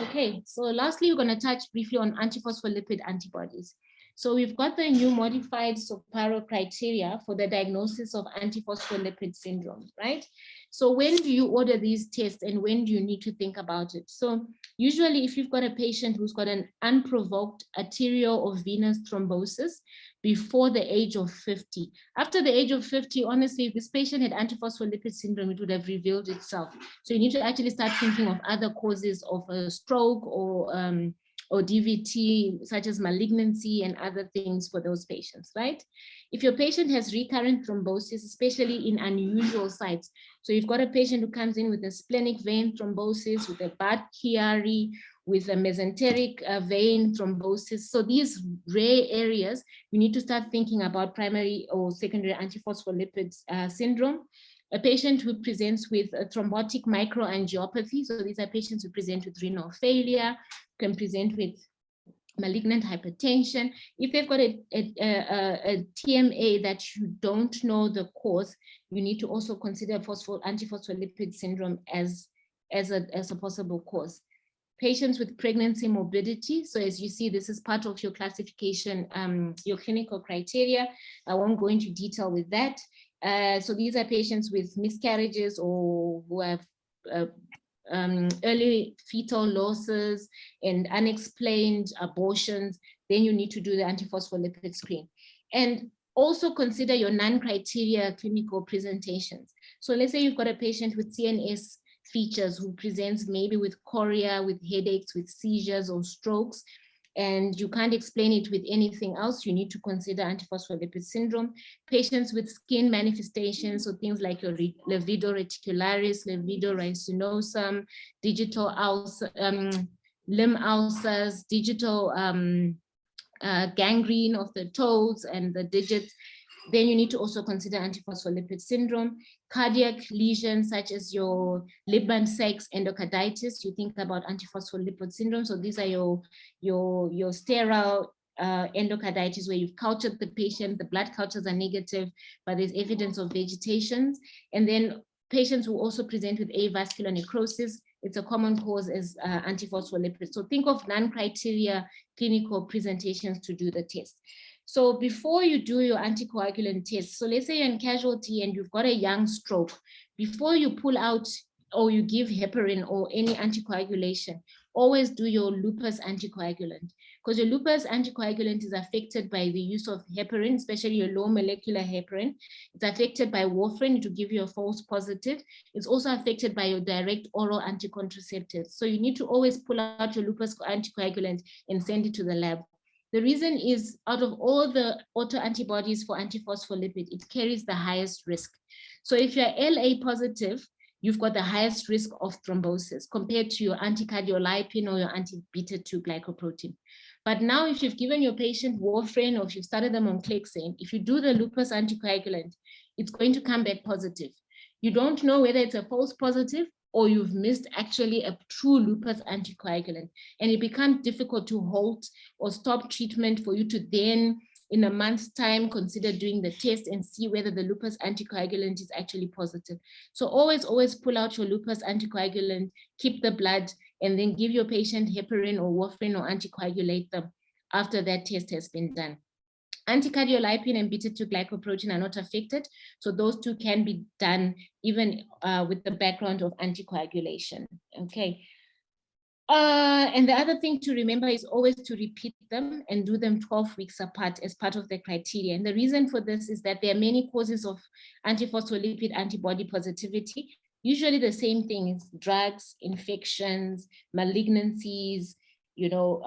Okay, so lastly, we're going to touch briefly on antiphospholipid antibodies. So we've got the new modified SOPARO criteria for the diagnosis of antiphospholipid syndrome, right? So when do you order these tests and when do you need to think about it? So usually if you've got a patient who's got an unprovoked arterial or venous thrombosis before the age of 50, after the age of 50, honestly, if this patient had antiphospholipid syndrome, it would have revealed itself. So you need to actually start thinking of other causes of a stroke or DVT, such as malignancy and other things for those patients, right? If your patient has recurrent thrombosis, especially in unusual sites, so you've got a patient who comes in with a splenic vein thrombosis, with a bad Chiari, with a mesenteric vein thrombosis. So these rare areas, you need to start thinking about primary or secondary antiphospholipid syndrome. A patient who presents with a thrombotic microangiopathy, so these are patients who present with renal failure, can present with malignant hypertension. If they've got a TMA that you don't know the cause, you need to also consider antiphospholipid syndrome as a possible cause. Patients with pregnancy morbidity. So as you see, this is part of your classification, your clinical criteria. I won't go into detail with that. So these are patients with miscarriages or who have early fetal losses and unexplained abortions. Then you need to do the antiphospholipid screen. And also consider your non-criteria clinical presentations. So let's say you've got a patient with CNS features who presents maybe with chorea, with headaches, with seizures or strokes, and you can't explain it with anything else, you need to consider antiphospholipid syndrome. Patients with skin manifestations, so things like your livedo reticularis, livedo ricinosum, digital ulcer, limb ulcers, digital gangrene of the toes and the digits, then you need to also consider antiphospholipid syndrome. Cardiac lesions such as your Liebman-Sachs endocarditis, you think about antiphospholipid syndrome. So these are your sterile endocarditis where you've cultured the patient, the blood cultures are negative, but there's evidence of vegetations. And then patients who also present with avascular necrosis, it's a common cause as antiphospholipid. So think of non-criteria clinical presentations to do the test. So before you do your anticoagulant test, so let's say you're in casualty and you've got a young stroke, before you pull out or you give heparin or any anticoagulation, always do your lupus anticoagulant, because your lupus anticoagulant is affected by the use of heparin, especially your low molecular heparin. It's affected by warfarin to give you a false positive. It's also affected by your direct oral anticontraceptives. So you need to always pull out your lupus anticoagulant and send it to the lab. The reason is, out of all the autoantibodies for antiphospholipid, it carries the highest risk. So if you're LA positive, you've got the highest risk of thrombosis compared to your anticardiolipin or your anti-beta-2 glycoprotein. But now if you've given your patient warfarin or if you've started them on Clexane, if you do the lupus anticoagulant, it's going to come back positive. You don't know whether it's a false positive or you've missed actually a true lupus anticoagulant. And it becomes difficult to halt or stop treatment for you to then, in a month's time, consider doing the test and see whether the lupus anticoagulant is actually positive. So always pull out your lupus anticoagulant, keep the blood, and then give your patient heparin or warfarin or anticoagulate them after that test has been done. Anticardiolipin and beta-2 glycoprotein are not affected, so those two can be done even with the background of anticoagulation, okay? And the other thing to remember is always to repeat them and do them 12 weeks apart as part of the criteria. And the reason for this is that there are many causes of antiphospholipid antibody positivity. Usually the same thing is drugs, infections, malignancies, you know,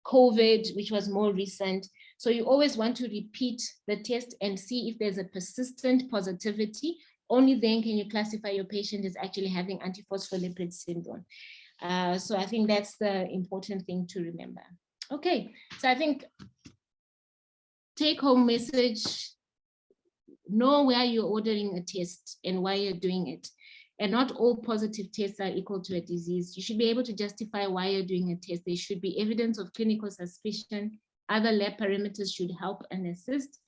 COVID, which was more recent. So you always want to repeat the test and see if there's a persistent positivity. Only then can you classify your patient as actually having antiphospholipid syndrome. So I think that's the important thing to remember. Okay, so I think take home message, know where you're ordering a test and why you're doing it. And not all positive tests are equal to a disease. You should be able to justify why you're doing a test. There should be evidence of clinical suspicion. Other lab parameters should help and assist.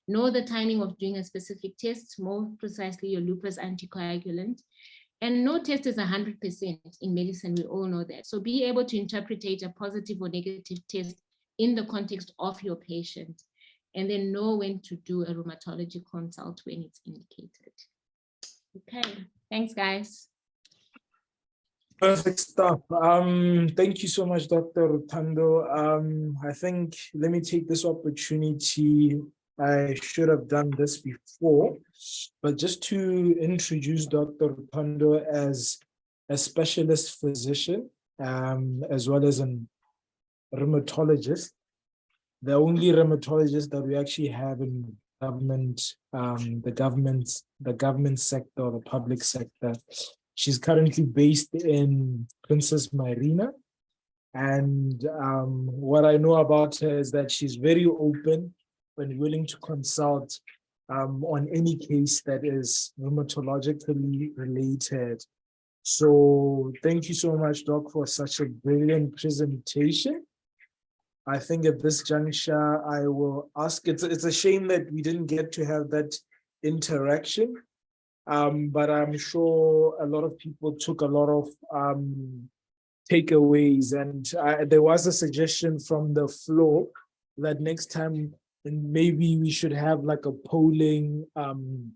Know the timing of doing a specific test, more precisely your lupus anticoagulant. And no test is 100% in medicine, we all know that. So be able to interpret a positive or negative test in the context of your patient, and then know when to do a rheumatology consult when it's indicated. Okay. Thanks, guys. Perfect stuff. Thank you so much, Dr. Rutendo. I think let me take this opportunity. I should have done this before, but just to introduce Dr. Rutendo as a specialist physician, as well as a rheumatologist, the only rheumatologist that we actually have in government, the government sector, the public sector. She's currently based in Princess Marina. And what I know about her is that she's very open and willing to consult on any case that is rheumatologically related. So thank you so much, Doc, for such a brilliant presentation. I think at this juncture, I will ask, it's a shame that we didn't get to have that interaction. But I'm sure a lot of people took a lot of takeaways, and there was a suggestion from the floor that next time maybe we should have like a polling option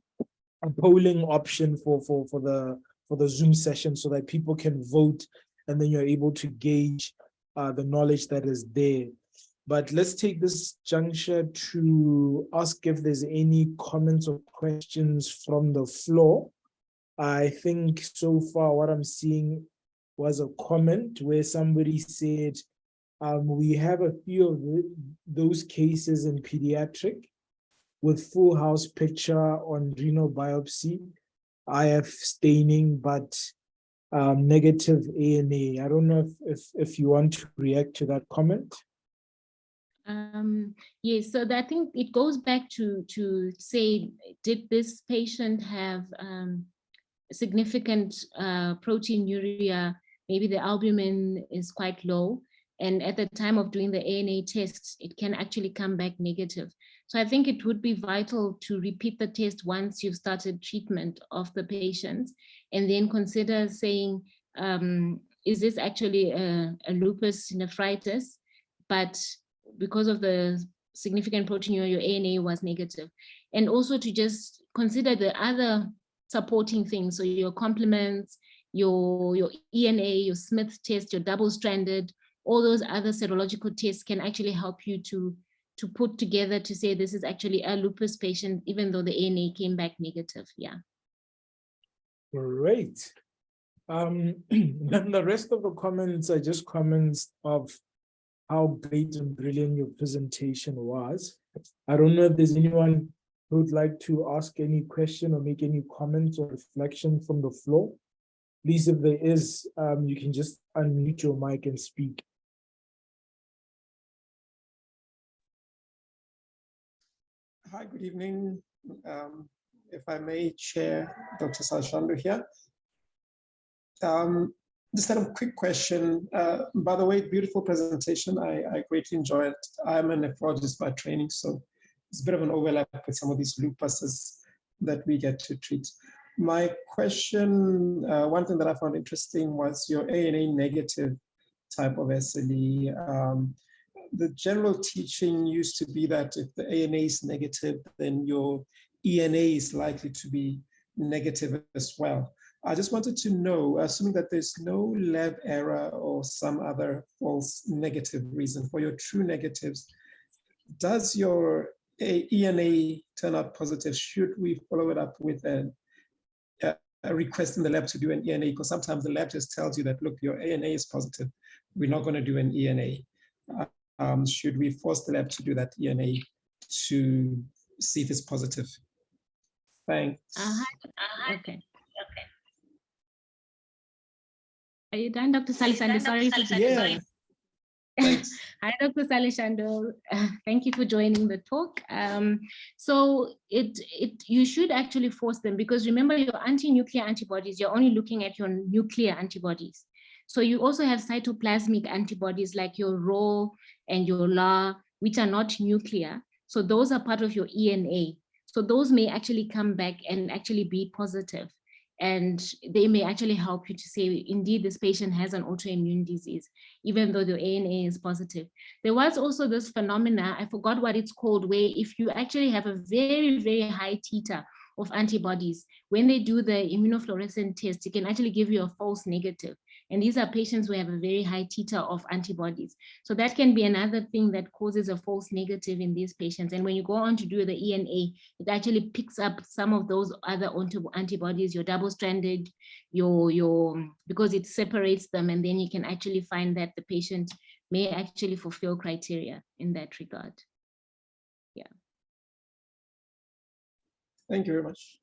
for the Zoom session so that people can vote, and then you're able to gauge the knowledge that is there. But let's take this juncture to ask if there's any comments or questions from the floor. I think so far what I'm seeing was a comment where somebody said, we have a few of those cases in pediatric with full house picture on renal biopsy, IF staining, but negative ANA. I don't know if you want to react to that comment. Yes, so I think it goes back to say, did this patient have significant proteinuria? Maybe the albumin is quite low, and at the time of doing the ANA test, it can actually come back negative. So I think it would be vital to repeat the test once you've started treatment of the patient, and then consider saying, is this actually a lupus nephritis? But because of the significant proteinuria, your ANA was negative. And also to just consider the other supporting things. So your complements, your ENA, your Smith test, your double-stranded, all those other serological tests can actually help you to put together to say this is actually a lupus patient, even though the ANA came back negative. Yeah. Great. Then the rest of the comments are just comments of how great and brilliant your presentation was. I don't know if there's anyone who would like to ask any question or make any comments or reflection from the floor. Please, if there is, you can just unmute your mic and speak. Hi, good evening. If I may, Chair Dr. Salshando here. Just had a quick question. By the way, beautiful presentation. I greatly enjoyed it. I'm a nephrologist by training, so it's a bit of an overlap with some of these lupuses that we get to treat. My question, one thing that I found interesting was your ANA negative type of SLE. The general teaching used to be that if the ANA is negative, then your ENA is likely to be negative as well. I just wanted to know, assuming that there's no lab error or some other false negative reason for your true negatives, does your ENA turn out positive? Should we follow it up with a request in the lab to do an ENA? Because sometimes the lab just tells you that, look, your ANA is positive. We're not going to do an ENA. Should we force the lab to do that ENA to see if it's positive? Thanks. Okay. Are you done, Dr. Salishando? Sorry for yeah. Thanks. Hi, Dr. Salishando. Thank you for joining the talk. So you should actually force them, because remember, your anti-nuclear antibodies, you're only looking at your nuclear antibodies. So you also have cytoplasmic antibodies like your RO and your LA, which are not nuclear. So those are part of your ENA. So those may actually come back and actually be positive. And they may actually help you to say, indeed, this patient has an autoimmune disease, even though the ANA is positive. There was also this phenomena, I forgot what it's called, where if you actually have a very, very high titer of antibodies. When they do the immunofluorescent test, it can actually give you a false negative. And these are patients who have a very high titer of antibodies. So that can be another thing that causes a false negative in these patients. And when you go on to do the ENA, it actually picks up some of those other antibodies, your double-stranded, because it separates them, and then you can actually find that the patient may actually fulfill criteria in that regard. Yeah. Thank you very much.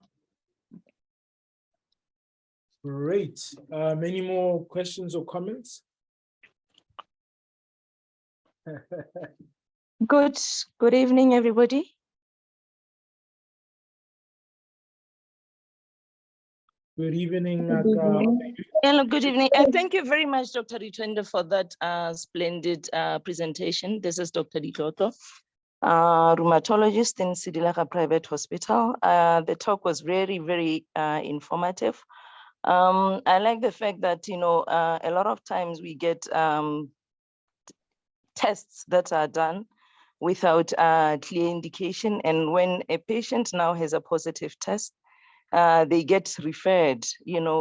Great. Any more questions or comments? Good evening, everybody. Good evening, Hello, good evening. And thank you very much, Dr. Rutendo, for that splendid presentation. This is Dr. Dikloto, rheumatologist in Sidilaka Private Hospital. The talk was very, very informative. I like the fact that, a lot of times we get tests that are done without clear indication. And when a patient now has a positive test, they get referred,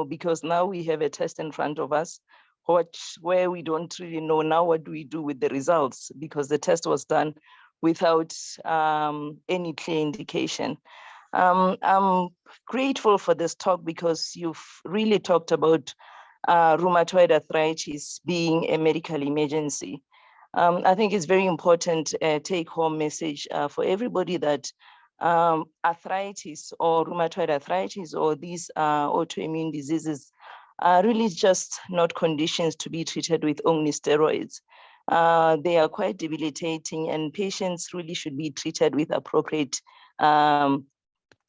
because now we have a test in front of us, where we don't really know now what do we do with the results, because the test was done without any clear indication. I'm grateful for this talk because you've really talked about rheumatoid arthritis being a medical emergency. I think it's very important take-home message for everybody that arthritis or rheumatoid arthritis or these autoimmune diseases are really just not conditions to be treated with only steroids. They are quite debilitating, and patients really should be treated with appropriate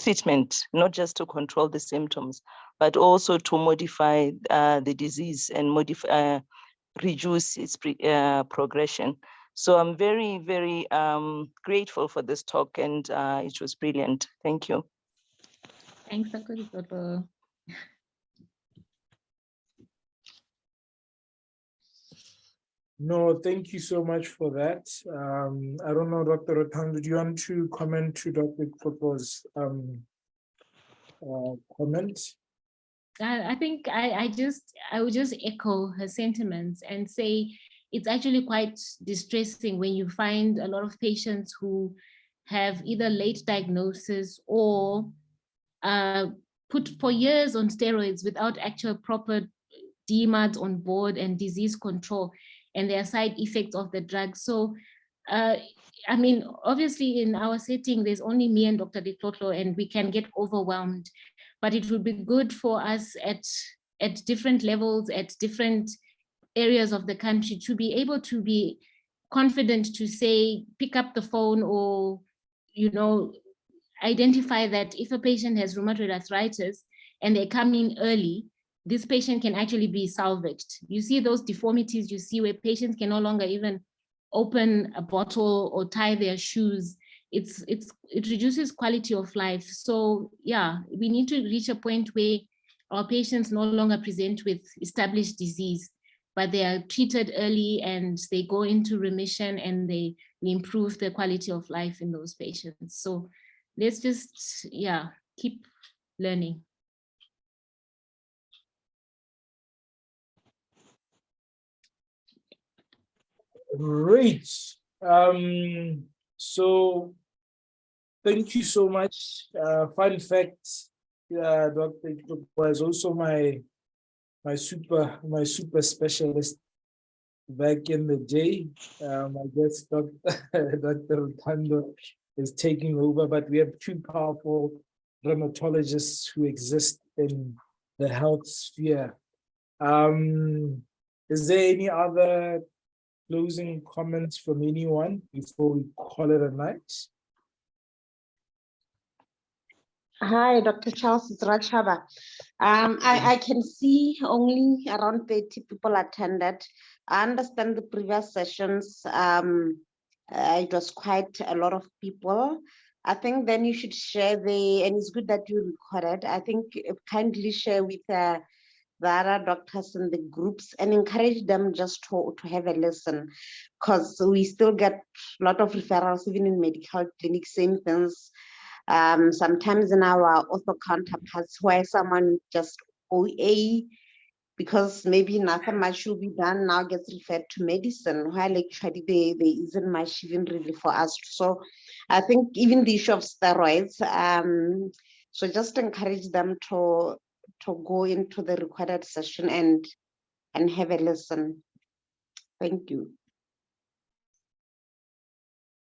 treatment, not just to control the symptoms, but also to modify the disease and reduce its progression. So I'm very, very grateful for this talk, and it was brilliant. Thank you. Thanks, Dr. Dikloto. No, thank you so much for that. I don't know, Dr. Rutendo, do you want to comment to Dr. Dikloto's comment? I think I would just echo her sentiments and say it's actually quite distressing when you find a lot of patients who have either late diagnosis or put for years on steroids without actual proper DMARDs on board and disease control, and there are side effects of the drug. So, I mean, obviously in our setting, there's only me and Dr. Dikloto, and we can get overwhelmed, but it would be good for us at different levels, at different areas of the country, to be able to be confident to say, pick up the phone or, identify that if a patient has rheumatoid arthritis and they come in early, this patient can actually be salvaged. You see those deformities you see where patients can no longer even open a bottle or tie their shoes. It reduces quality of life. So yeah, we need to reach a point where our patients no longer present with established disease, but they are treated early and they go into remission, and we improve the quality of life in those patients. So let's just, keep learning. Great. So thank you so much. Fun fact, Dr. Dikloto was also my super specialist back in the day. I guess Dr. Rutendo is taking over, but we have two powerful rheumatologists who exist in the health sphere. Is there any other closing comments from anyone before we call it a night? Hi, Dr. Charles, it's Rachaba. I can see only around 30 people attended. I understand the previous sessions, it was quite a lot of people. I think then you should share and it's good that you recorded. I think kindly share with the other doctors in the groups and encourage them just to have a listen, because we still get a lot of referrals, even in medical clinics, same things. Sometimes in our ortho counterparts where someone just OA because maybe nothing much will be done now gets referred to medicine, while actually there isn't much even really for us. So I think even the issue of steroids, so just encourage them to go into the recorded session and have a listen. Thank you.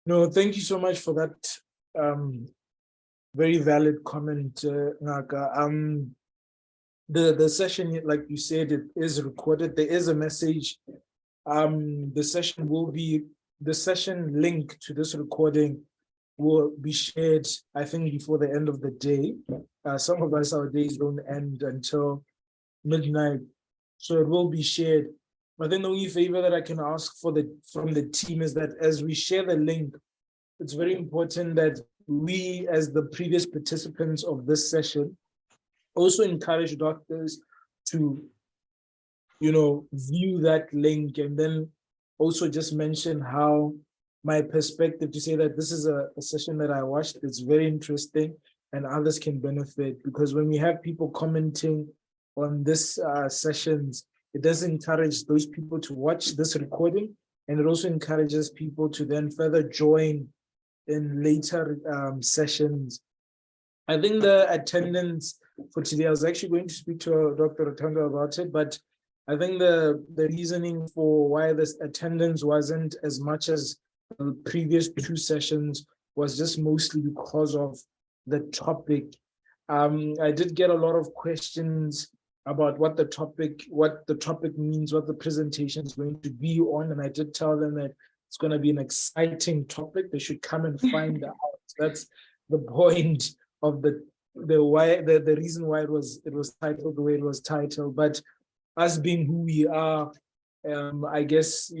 No, thank you so much for that very valid comment, Ngaka. The session, like you said, it is recorded. There is a message. The session link to this recording will be shared, I think, before the end of the day. Some of us, our days don't end until midnight, so it will be shared. But then the only favor that I can ask from the team is that as we share the link, it's very important that we, as the previous participants of this session, also encourage doctors to, view that link, and then also just mention how my perspective to say that this is a session that I watched, it's very interesting and others can benefit, because when we have people commenting on this sessions, it does encourage those people to watch this recording, and it also encourages people to then further join in later sessions. I think the attendance for today, I was actually going to speak to Dr. Rutendo about it, but I think the reasoning for why this attendance wasn't as much as the previous two sessions was just mostly because of the topic. I did get a lot of questions about what the topic means, what the presentation is going to be on, and I did tell them that it's going to be an exciting topic. They should come and find out. That's the point of the reason why it was titled the way it was titled. But us being who we are, I guess,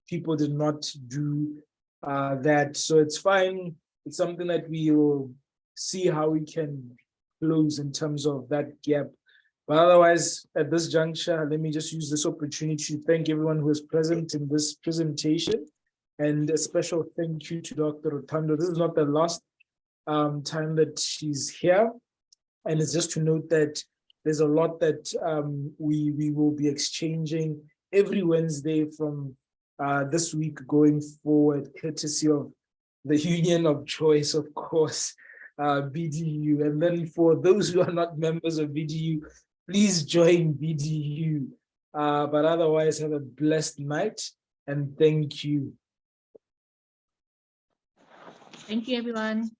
people did not do that, so it's fine. It's something that we will see how we can close in terms of that gap. But otherwise, at this juncture, let me just use this opportunity to thank everyone who is present in this presentation, and a special thank you to Dr. Rutendo. This is not the last time that she's here, and it's just to note that there's a lot that we will be exchanging every Wednesday from this week going forward, courtesy of the union of choice, of course, BDU. And then for those who are not members of BDU, please join BDU. But otherwise, have a blessed night, and thank you. Thank you, everyone.